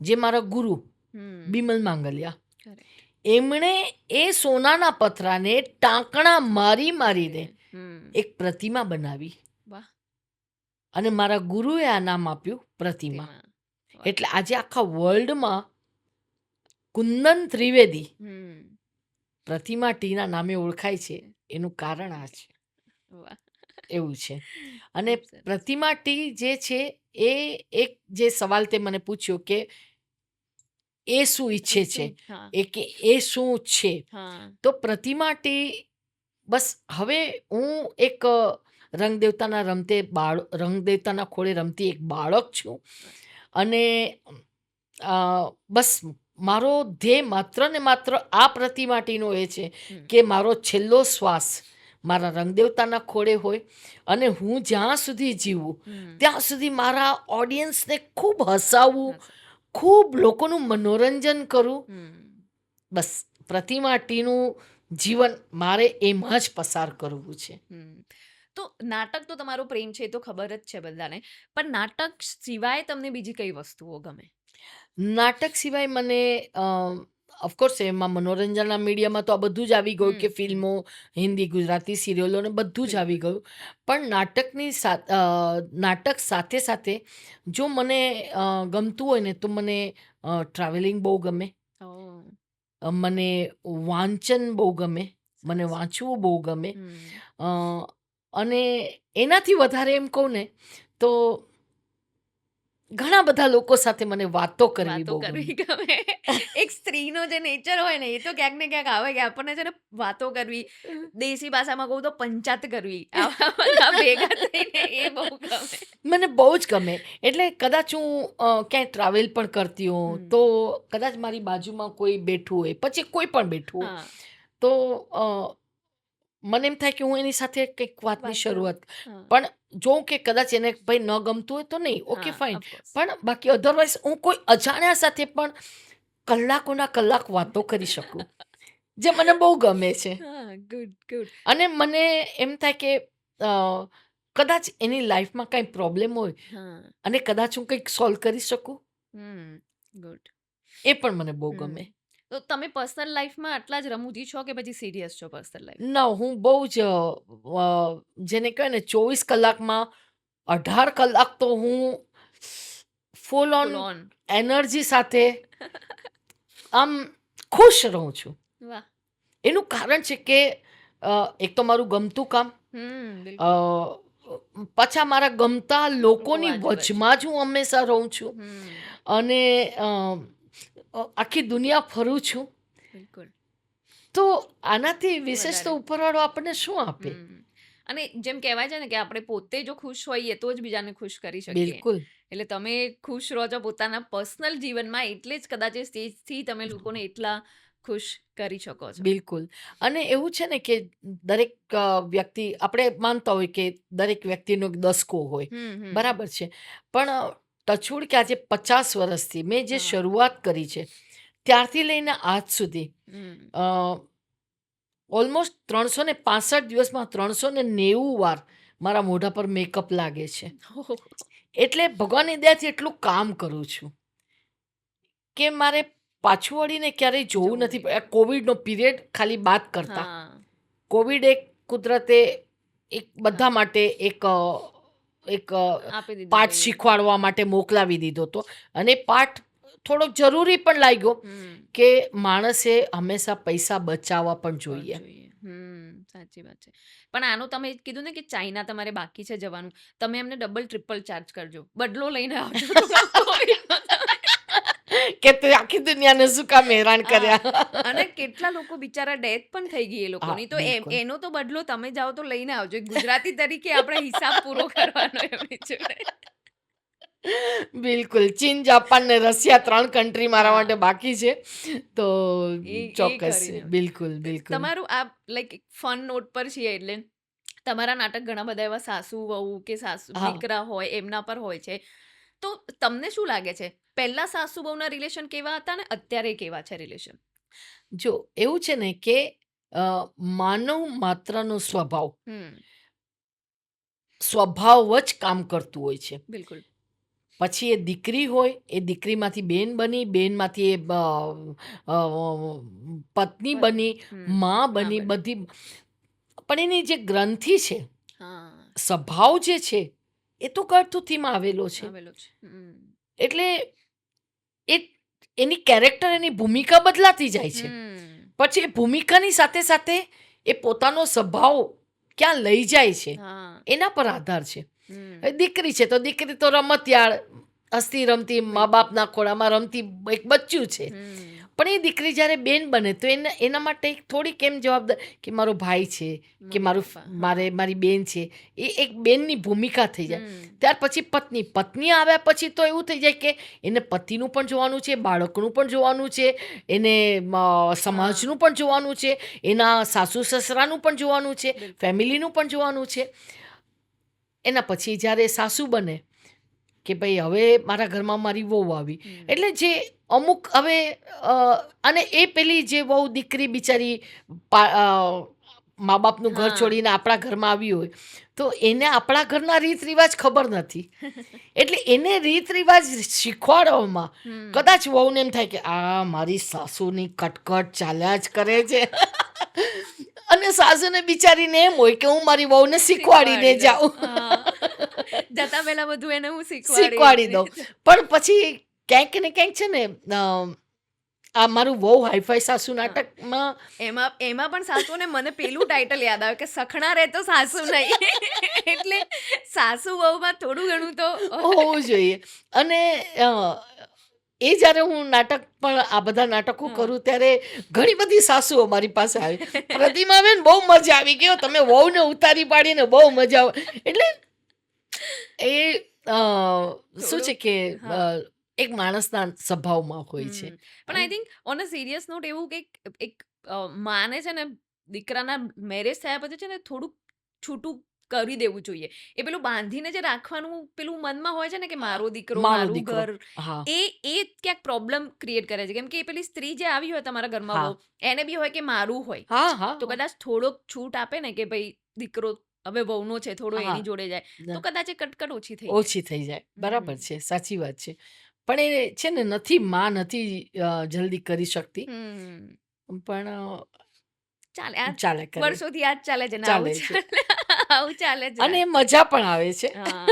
જે મારા ગુરુ હમ. બિમલ માંગલિયા. કરેક્ટ. એમણે એ સોનાના પથરાને ટાંકણા મારીને હમ. એક પ્રતિમા બનાવી. વાહ. અને મારા ગુરુએ આ નામ આપ્યું પ્રતિમા. તેમાં. વાહ. એટલે આજે આખા વર્લ્ડમાં કુંદન ત્રિવેદી હમ. પ્રતિમા ટીના નામે ઓળખાય છે. એનું કારણ આ છે. વાહ. એવું છે. અને ખૂબ સરસ. પ્રતિમા ટી જે છે, એ એક જે સવાલ તે મને પૂછ્યો કે એ શું ઈચ્છે છે, શું? હા. કે એ શું છે, હા. તો પ્રતિમા ટી બસ હવે હું એક રંગદેવતાના ખોળે રમતી એક બાળક છું. અને અ, બસ મારો ધ્યેય માત્ર ને માત્ર આ પ્રતિમાટીનો એ છે હમ. કે મારો છેલ્લો શ્વાસ મારા રંગદેવતાના ખોળે હોય, અને હું જ્યાં સુધી જીવું હમ. ત્યાં સુધી મારા ઓડિયન્સને ખૂબ હસાવવું, હા, સર. ખૂબ લોકોનું મનોરંજન કરું. હમ. બસ પ્રતિમા ટીનું જીવન મારે એમાં જ પસાર કરવું છે. હમ. તો નાટક તો તમારો પ્રેમ છે એ તો ખબર જ છે બધાને. પણ નાટક સિવાય તમને બીજી કઈ વસ્તુઓ ગમે? નાટક સિવાય મને ઓફકોર્સ એમાં મનોરંજનના મીડિયામાં તો આ બધું જ આવી ગયું, હમ. કે હમ. ફિલ્મો, હિન્દી, ગુજરાતી સિરિયલો ને બધું જ આવી બિલકુલ. ગયું. પણ નાટક સાથે સાથે જો મને ગમતું હોય ને, તો મને ટ્રાવેલિંગ બહુ ગમે. ઓહ. મને વાંચન બહુ ગમે, મને વાંચવું બહુ ગમે. અ, અને એનાથી વધારે એમ કહું ને તો ઘણા બધા લોકો સાથે મને વાતો કરવી વાતો બહુ ગમે. કરવી ગમે. એક સ્ત્રીનો જે નેચર હોય ને એ તો ક્યાંક ને ક્યાંક આવે કે આપણને છે ને વાતો કરવી, દેશી ભાષામાં કહું તો પંચાત કરવી. આવા બધા ભેગા થઈને એ બહુ ગમે. મને બહુ જ ગમે. એટલે કદાચ હું ક્યાંય ટ્રાવેલ પણ કરતી હોઉં, હમ. તો કદાચ મારી બાજુમાં કોઈ બેઠું હોય, પછી કોઈ પણ બેઠું હોય, હા. તો અ, મને એમ થાય કે હું એની સાથે કંઈક વાતની વાત કરું. શરૂઆત હા. પણ જોઉં કે કદાચ એને ભાઈ ન ગમતું હોય તો નહીં, ઓકે હા, ફાઇન. ઓફકોર્સ. પણ બાકી અધરવાઇઝ હું કોઈ અજાણ્યા સાથે પણ કલાકોના કલાક વાતો કરી શકું, જે મને બહુ ગમે છે. હા, ગુડ, ગુડ. અને મને એમ થાય કે અ, કદાચ એની લાઈફમાં કાંઈ પ્રોબ્લેમ હોય હા. અને કદાચ હું કંઈક સોલ્વ કરી શકું, ગુડ. એ પણ મને બહુ ગમે. તો તમે પર્સનલ લાઈફમાં આટલા જ રમૂજી છો કે પછી સિરિયસ છો પર્સનલ લાઈફ? ના, હું બહુ જ જેને કહેવાય ને 24 કલાકમાં 18 કલાક તો હું full on full on. Energy સાથે આમ ખુશ રહું છું. વાહ! એનું કારણ છે કે એક તો મારું ગમતું કામ, અ, બિલકુલ. પાછા મારા ગમતા લોકો લોકોની આજુબાજુ. વચમાં જ હું હંમેશા રહું છું. અને આખી દુનિયા ફરું છું. બિલકુલ. તો આનાથી વિશેષ તો વધારે. ઉપરવાળો આપણને શું આપે? અને જેમ કહેવાય છે ને કે આપણે પોતે જો ખુશ હોઈએ તો જ બીજાને ખુશ કરી શકીએ. બિલકુલ. એટલે તમે ખુશ રહો છો પોતાના પર્સનલ જીવનમાં એટલે જ કદાચ એ સ્ટેજથી તમે લોકોને એટલા ખુશ કરી શકો છો. બિલકુલ. અને એવું છે ને કે દરેક વ્યક્તિ આપણે માનતા હોય કે દરેક વ્યક્તિનો એક દસકો હોય. બરાબર છે. પણ ટચવુડ કે આજે 50 વર્ષથી મેં જે હા. શરૂઆત કરી છે, ત્યારથી લઈને આજ સુધી અ, ઓલમોસ્ટ 365 દિવસમાં 390 વાર મારા મોઢા પર મેકઅપ લાગે છે. એટલે ભગવાનની દયાથી એટલું કામ કરું છું કે મારે પાછું વળીને ક્યારેય જોવું જોવું નથી. નહીં. આ કોવિડનો પિરિયડ ખાલી બાદ કરતા, હા. કોવિડ એક કુદરતે એક બધા હા. માટે એક આપી દીધું પાઠ ભાઈ. શીખવાડવા માટે મોકલાવી દીધો હતો. અને એ પાઠ થોડોક જરૂરી પણ લાગ્યો કે માણસે હંમેશા પૈસા બચાવવા પણ પણ જોઈએ. જોઈએ. સાચી વાત છે. પણ આનું તમે કીધું ને કે ચાઈના તમારે બાકી છે જવાનું. તમે એમને ડબલ ટ્રિપલ ચાર્જ કરજો. બદલો લઈને આવજો થોડો કોવિડનો તમે. કે તે આખી દુનિયાને શું કામ હેરાન હા. કર્યા. અને કેટલા લોકો બિચારા ડેથ પણ થઈ ગઈ એ હા, લોકોની. તો બિલકુલ. એનો તો બદલો તમે જાઓ તો લઈને આવજો. એક ગુજરાતી તરીકે આપણે હિસાબ પૂરો કરવાનો એમની જોડે. બિલકુલ. ચીન, જાપાન ને રશિયા 3 કન્ટ્રી મારા હા. માટે બાકી છે. તો એ ચોક્કસ છે. કરીને. બિલકુલ, બિલકુલ. તમારું આ લાઈક ફન નોટ પર છીએ એટલે તમારા નાટક ઘણા બધા એવા સાસુ વહુ કે સાસુ હા. દીકરા હોય એમના પર હોય છે. તો તમને શું લાગે છે? પહેલા સાસુ વહુના રિલેશન કેવા હતા ને અત્યારે કેવા છે રિલેશન? જો એવું છે ને કે માનવ માત્રનો સ્વભાવ જ કામ કરતું હોય છે. બિલકુલ. પછી એ દીકરી હોય, એ દીકરીમાંથી બેન બની, બેનમાંથી એ અ, પત્ની બની, માં બની, બને. બધી. પણ એની જે ગ્રંથિ છે, હા. સ્વભાવ જે છે, એ તો કળથુથીમાં આવેલો છે. આવેલો છે. એટલે એ એની કેરેક્ટર, એની ભૂમિકા બદલાતી જાય છે. પછી એ ભૂમિકાની સાથે સાથે એ પોતાનો સ્વભાવ ક્યાં લઈ જાય છે, હા. એના પર આધાર છે. હવે દીકરી છે તો દીકરી તો રમતિયાળ, હસતી રમતી મા બાપના ખોળામાં રમતી એક બચ્ચું છે. પણ એ દીકરી જ્યારે બેન બને તો એના માટે થોડીક એમ જવાબદાર કે મારો ભાઈ છે, કે મારી બેન છે, એ એક બેનની ભૂમિકા થઈ જાય. ત્યાર પછી પત્ની આવ્યા પછી તો એવું થઈ જાય કે એને પતિનું પણ જોવાનું છે, બાળકનું પણ જોવાનું છે, એને સમાજનું પણ જોવાનું છે, એના સાસુ સસરાનું પણ જોવાનું છે, બિલકુલ. ફેમિલીનું પણ જોવાનું છે. એના પછી જ્યારે સાસુ બને કે ભાઈ હવે મારા ઘરમાં મારી વહુ આવી, એટલે જે અમુક હવે અને એ પેલી જે વહુ દીકરી બિચારી મા બાપનું ઘર છોડીને આપણા ઘરમાં આવી હોય, તો એને આપણા ઘરના રીત રિવાજ ખબર નથી. એટલે એને રીત રિવાજ શીખવાડવામાં કદાચ વહુને એમ થાય કે આ મારી સાસુની કટકટ ચાલ્યા જ કરે છે. અને સાસુને બિચારીને એમ હોય કે હું મારી વહુને શીખવાડીને જાઉં. જતા પહેલા બધું એને હું શીખવાડી દઉં. પણ પછી ક્યાંક ને ક્યાંક છે ને આ મારું બહુ હાઈફાઈ સાસુ નાટકમાં એમાં પણ સાસુને મને પેલું ટાઇટલ યાદ આવે કે સખણા રહે તો સાસુ નહીં. એટલે સાસુ વહુમાં થોડું ઘણું તો હોવું જોઈએ. અને એ જ્યારે હું નાટક પણ આ બધા નાટકો હા. કરું ત્યારે ઘણી બધી સાસુઓ મારી પાસે આવી. પ્રતિમાબેન બહુ મજા આવી ગયો, તમે વહુને ઉતારી પાડીને બહુ મજા આવે. એટલે એ શું છે થોડુંક કે હા. એક માણસના સ્વભાવમાં હોય છે. પણ I think on a serious note એવું કે એક માને છે ને દીકરાના મેરેજ થયા પછી છે ને થોડુંક છૂટું કરી દેવું જોઈએ. એ પેલું બાંધીને જે રાખવાનું પેલું મનમાં હોય છે ને કે મારો દીકરો, મારો મારું દીકરો. ઘર, હા એ ક્યાંક પ્રોબ્લેમ ક્રિએટ કરે છે. કેમ કે એ પેલી સ્ત્રી જે આવી હોય તમારા ઘરમાં હા વહુ, એને બી હોય કે મારું હોય. હા હા તો કદાચ થોડોક છૂટ આપે ને કે ભાઈ દીકરો હવે વહુનો છે, થોડો હા એની જોડે જાય, તો ના, કદાચ એ કટકટ ઓછી થઈ જાય. ઓછી થઈ જાય. બરાબર હમ. છે, સાચી વાત છે. પણ એ છે ને નથી નથી જલ્દી કરી શકતી. હમ. પણ ચાલે આ ચાલે કરે, વર્ષોથી આ જ ચાલે છે ને ચાલે આવું છે. ચાલે આવું ચાલે જ અને રાખશે. મજા પણ આવે છે. હા.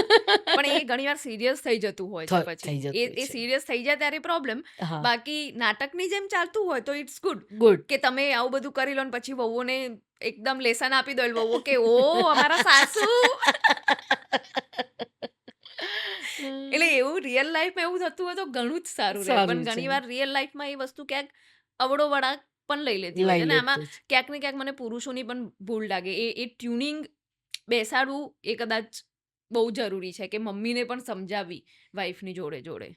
પણ એ ઘણીવાર સિરિયસ થઈ જતું હોય છે પછી. થઈ જતું એ છે. સિરિયસ થઈ જાય ત્યારે પ્રોબ્લેમ. હા બાકી નાટકની જેમ ચાલતું હોય તો ઇટ્સ ગુડ ગુડ. કે તમે આવું બધું કરી લો ને પછી વહુઓને એકદમ લેસન આપી દો એટલે વહુઓ કે ઓ અમારા સાસુ. એટલે એવું રિયલ લાઈફમાં એવું થતું હોય તો ઘણું જ સારું રહે. સારું પણ છે, ઘણીવાર રિયલ લાઈફમાં એ વસ્તુ ક્યાંક અવળો વળાંક પણ લઈ લેતી હોય લઈ છે. અને લેતું આમાં છે. ક્યાંક ને ક્યાંક મને પુરુષોની પણ ભૂલ લાગે. એ ટ્યુનિંગ બેસાડવું એ કદાચ બહુ જરૂરી છે કે મમ્મીને પણ સમજાવવી વાઈફની જોડે જોડે.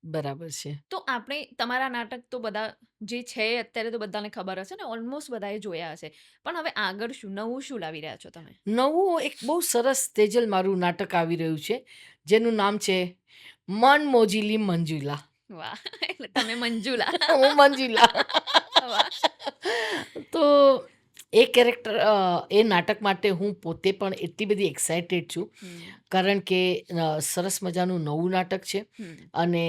બરાબર છે. તો આપણે તમારા નાટક તો બધા જે છે અત્યારે તો બધાને ખબર હશે ને, ઓલમોસ્ટ બધાએ જોયા હશે. પણ હવે આગળ શું નવું શું લાવી રહ્યા છો તમે? નવું એક બહુ સરસ તેજલ મારું નાટક આવી રહ્યું છે, જેનું નામ છે મન મોજીલી મંજુલા. વાહ! એટલે તમે મંજુલા. હું મંજુલા. વાહ! તો એ કેરેક્ટર એ નાટક માટે હું પોતે પણ એટલી બધી એક્સાઇટેડ છું. હમ. કારણ કે સરસ મજાનું નવું નાટક છે. હમ. અને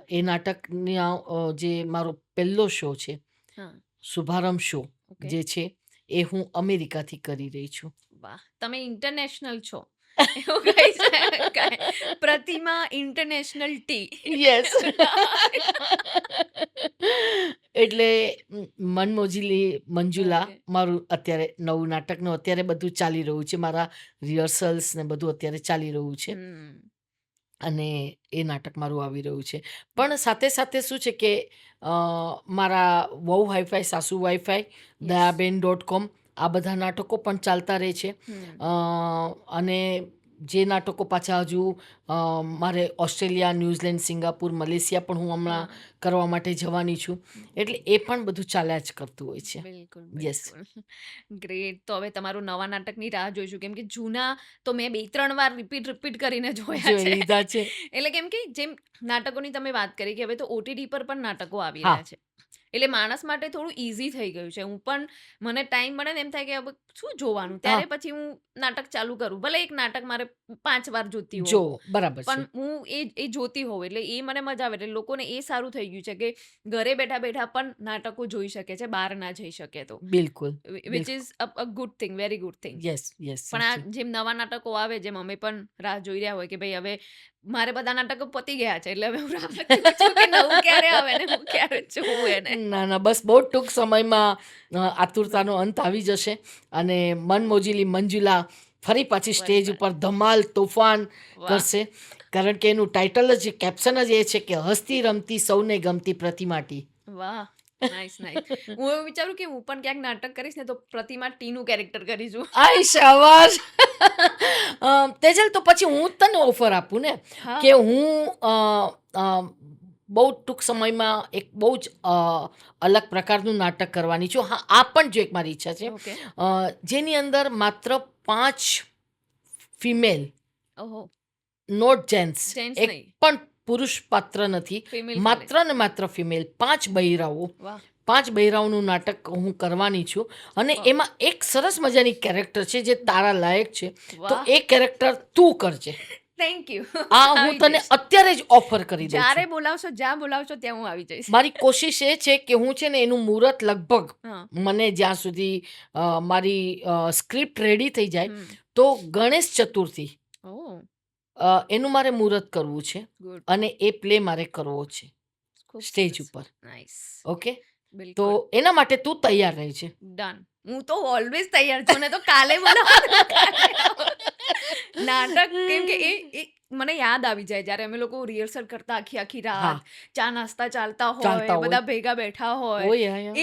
એ નાટકના જે મારો પહેલો શો છે, હા. શુભારંભ શો ઓકે. જે છે એ હું અમેરિકાથી કરી રહી છું. વાહ! તમે ઇન્ટરનેશનલ છો. એવું કહી શકાય. પ્રતિમા ઇન્ટરનેશનલ ટી. યસ. એટલે મનમોજીલી મંજુલા ઓકે. મારું અત્યારે નવું નાટકનું અત્યારે બધું ચાલી રહ્યું છે. મારા રિહર્સલ્સ ને બધું અત્યારે ચાલી રહ્યું છે. હમ. અને એ નાટક મારું આવી રહ્યું છે. પણ સાથે સાથે શું છે કે મારા વહુ હાઈફાઈ સાસુ વાઈફાઈ યસ. દયાબેન.com આ બધા નાટકો પણ ચાલતા રહે છે. હમ. અને જે નાટકો પાછા હજુ મારે ઓસ્ટ્રેલિયા, ન્યૂઝીલેન્ડ, સિંગાપુર, મલેશિયા પણ હું હમણાં હા. કરવા માટે જવાની છું. એટલે એ પણ બધું ચાલ્યા જ કરતું હોય છે. બિલકુલ, યસ. બિલકુલ. ગ્રેટ. તો હવે તમારું નવા નાટકની રાહ જોઈશું. કેમ કે જૂના તો મેં 2-3 વાર રિપીટ કરીને જોયા જોઈ છે. લીધા છે. એટલે કેમ કે જેમ નાટકોની તમે વાત કરી કે હવે તો OTT પર પણ નાટકો આવી હા રહ્યા છે. એટલે માણસ માટે થોડું ઈઝી થઈ ગયું છે. હું પણ મને ટાઈમ મળે ને એમ થાય કે હવે શું જોવાનું? ત્યારે હા પછી હું નાટક ચાલુ કરું. ભલે એક નાટક મારે 5 વાર જોતી જો હોઉં. બરાબર છે. પણ હું એ જોતી હોઉં એટલે એ મને મજા આવે. એટલે લોકોને એ સારું થઈ ગયું છે કે ઘરે બેઠા બેઠા પણ નાટકો જોઈ શકે છે, બહાર ના જઈ શકે તો. બિલકુલ વિચ બિલકુલ. Is a good thing, very good thing. Yes yes પણ આ સાચું. જેમ નવા નાટકો આવે, જેમ અમે પણ રાહ જોઈ રહ્યા હોય કે ભાઈ હવે મારે બધા નાટકો પતી ગયા છે. એટલે હવે હું રાહ જોઉં છું કે નવું ક્યારે આવે ને હું ક્યારે જોઉં એને. ના ના બસ બહુ ટૂંક સમયમાં આતુરતાનો અંત આવી જશે. અને મનમોજીલી મંજુલા ફરી પાછી સ્ટેજ બરાબર. ઉપર ધમાલ તોફાન વાહ! કરશે. કારણ કે એનું ટાઇટલ જ કેપ્શન જ એ છે કે હસતી રમતી સૌને ગમતી પ્રતિમાટી. વાહ! Nice, nice. હું એવું વિચારું કે હું પણ ક્યાંક નાટક કરીશ ને તો પ્રતિમા ટીનું કેરેક્ટર કરીશું. આય શાબાશ. તેજલ તો પછી હું જ તને ઓફર આપું ને હા. કે હું બહુ ટૂંક સમયમાં એક બહુ જ અલગ પ્રકારનું નાટક કરવાની છું. હા આ પણ જો એક મારી ઈચ્છા છે ઓકે. જેની અંદર માત્ર 5 ફિમેલ, ઓહો! નોટ જેન્ટ્સ, જેન્ટ્સ એક નહીં, પણ પુરુષ પાત્ર નથી. ફિમેલ ખાલી. માત્ર ને માત્ર ફિમેલ 5 બૈરાઓ, વાહ! 5 બૈરાઓનું નાટક હું કરવાની છું. અને વાહ! એમાં એક સરસ મજાની કેરેક્ટર છે જે તારા લાયક છે. તો વાહ! એ કેરેક્ટર તું કરજે. Thank you. આ હું આવી તને જઈશ. અત્યારે જ ઓફર કરી દઉં જ્યારે છું. બોલાવશો, જ્યાં બોલાવશો ત્યાં હું આવી જઈશ. મારી કોશિશ એ છે કે હું છે ને એનું મુહૂર્ત લગભગ હા. મને જ્યાં સુધી મારી સ્ક્રિપ્ટ રેડી થઈ જાય હમ. તો ગણેશ ચતુર્થી ઓહ! એનું મારે મુહૂર્ત કરવું છે. ગુડ. અને એ પ્લે મારે કરવો છે. ખૂબ સ્ટેજ સરસ. ઉપર. નાઈસ. ઓકે? તો બિલકુલ. એના માટે તું તૈયાર રહે છે. ડન. હું તો ઓલવેઝ તૈયાર છું ને તો કાલે બોલાવો તો કાલે આવો. નાટક કેમ કે એ મને યાદ આવી જાય જ્યારે અમે લોકો રિહર્સલ કરતા આખી આખી હા, રાત, ચા નાસ્તા ચાલતા હોય, ચાલતા હોય. બધા ભેગા બેઠા હોય. ઓય યા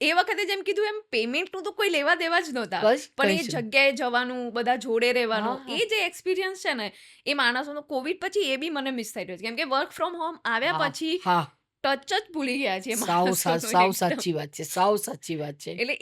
એ વખતે જેમ કીધું એમ પેમેન્ટનું તો કોઈ લેવા દેવા જ નહોતા. કઈ પણ કઈ એ છે. જગ્યાએ જવાનું, બધા જોડે હા, રહેવાનું, હા. એ જે એક્સપિરિયન્સ છે ને એ માણસોનો કોવિડ પછી એ બી મને મિસ થઈ રહ્યો છે. કેમ કે વર્ક ફ્રોમ હોમ આવ્યા હા, પછી હા. ટચ જ ભૂલી ગયા છે સાવ માણસોનો એકદમ. સાચી વાત છે. સાવ સાચી વાત છે. એટલે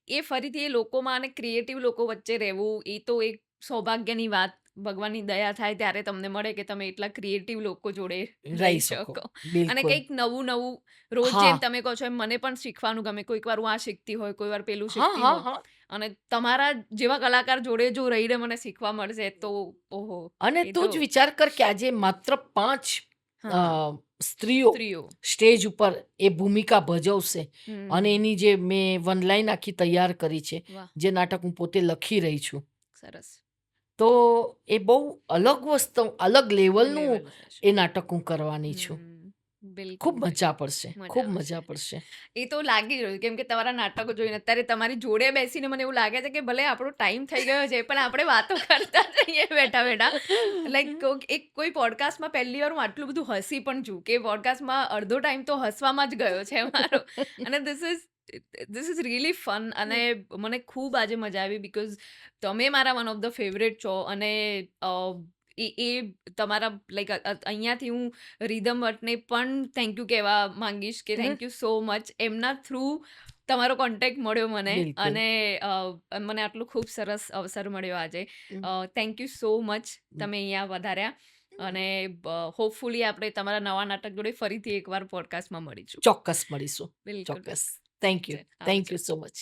એ ફરીથી એ લોકોમાં અને ક્રિએટિવ લોકો વચ્ચે રહેવું એ તો એક સૌભાગ્યની વાત. ભગવાનની દયા થાય ત્યારે તમને મળે કે તમે એટલા ક્રિએટિવ લોકો જોડે રહી રહી શકો. શકો. અને બિલકુલ. કંઈક નવું નવું રોજ હા. જેમ તમે કહો છો એમ મને પણ શીખવાનું ગમે. કોઈક વાર હું આ શીખતી હોય, કોઈ વાર પેલું હા, શીખતી હા, હોય. હા. અને તમારા જેવા કલાકાર જોડે જો રહીને મને શીખવા મળશે તો ઓહો! અને એ તું તો જ વિચાર કર કે આજે માત્ર 5 હા, સ્ત્રીઓ સ્ત્રીઓ. સ્ટેજ ઉપર એ ભૂમિકા ભજવશે અને હમ. એની જે મેં વન લાઈન આખી તૈયાર કરી છે, વાહ! જે નાટક હું પોતે લખી રહી છું. સરસ. તો એ બહુ અલગ વસ્તુ, અલગ લેવલનું લેવલ છે. એ નાટક હું કરવાની છું. હમ. બિલકુલ, ખૂબ બિલકુલ. મજા પડશે, ખૂબ આવશે. મજા પડશે. એ તો લાગી રહ્યું કેમ કે તમારા નાટકો જોઈને અત્યારે તમારી જોડે બેસીને મને એવું લાગે છે કે ભલે આપણો ટાઈમ થઈ ગયો છે પણ આપણે વાતો કરતા રહીએ બેઠા બેઠા. લાઈક એક કોઈ પોડકાસ્ટમાં પહેલી વાર હું આટલું બધું હસી પણ છું કે પોડકાસ્ટમાં અડધો ટાઈમ તો હસવામાં જ ગયો છે મારો. અને ધીસ ઇઝ રિયલી ફન અને મને ખૂબ આજે મજા આવી બિકોઝ તમે મારા વન ઓફ ધ ફેવરેટ છો અને એ તમારા લાઈક અહીંયાથી હું રીધમ ભટ્ટને પણ થેન્ક યુ કહેવા માંગીશ કે થેન્ક યુ સો મચ. એમના થ્રુ તમારો કોન્ટેક્ટ મળ્યો મને બિલકુલ. અને મને આટલું ખૂબ સરસ અવસર મળ્યો આજે. હમ. થેન્ક યુ સો મચ તમે અહીંયા વધાર્યા. અને હોપફુલી આપણે તમારા નવા નાટક જોડે ફરીથી એકવાર પોડકાસ્ટમાં મળીશું. ચોક્કસ મળીશું. બિલકુલ. ચોક્કસ. Thank you. આવજો. Thank you so much.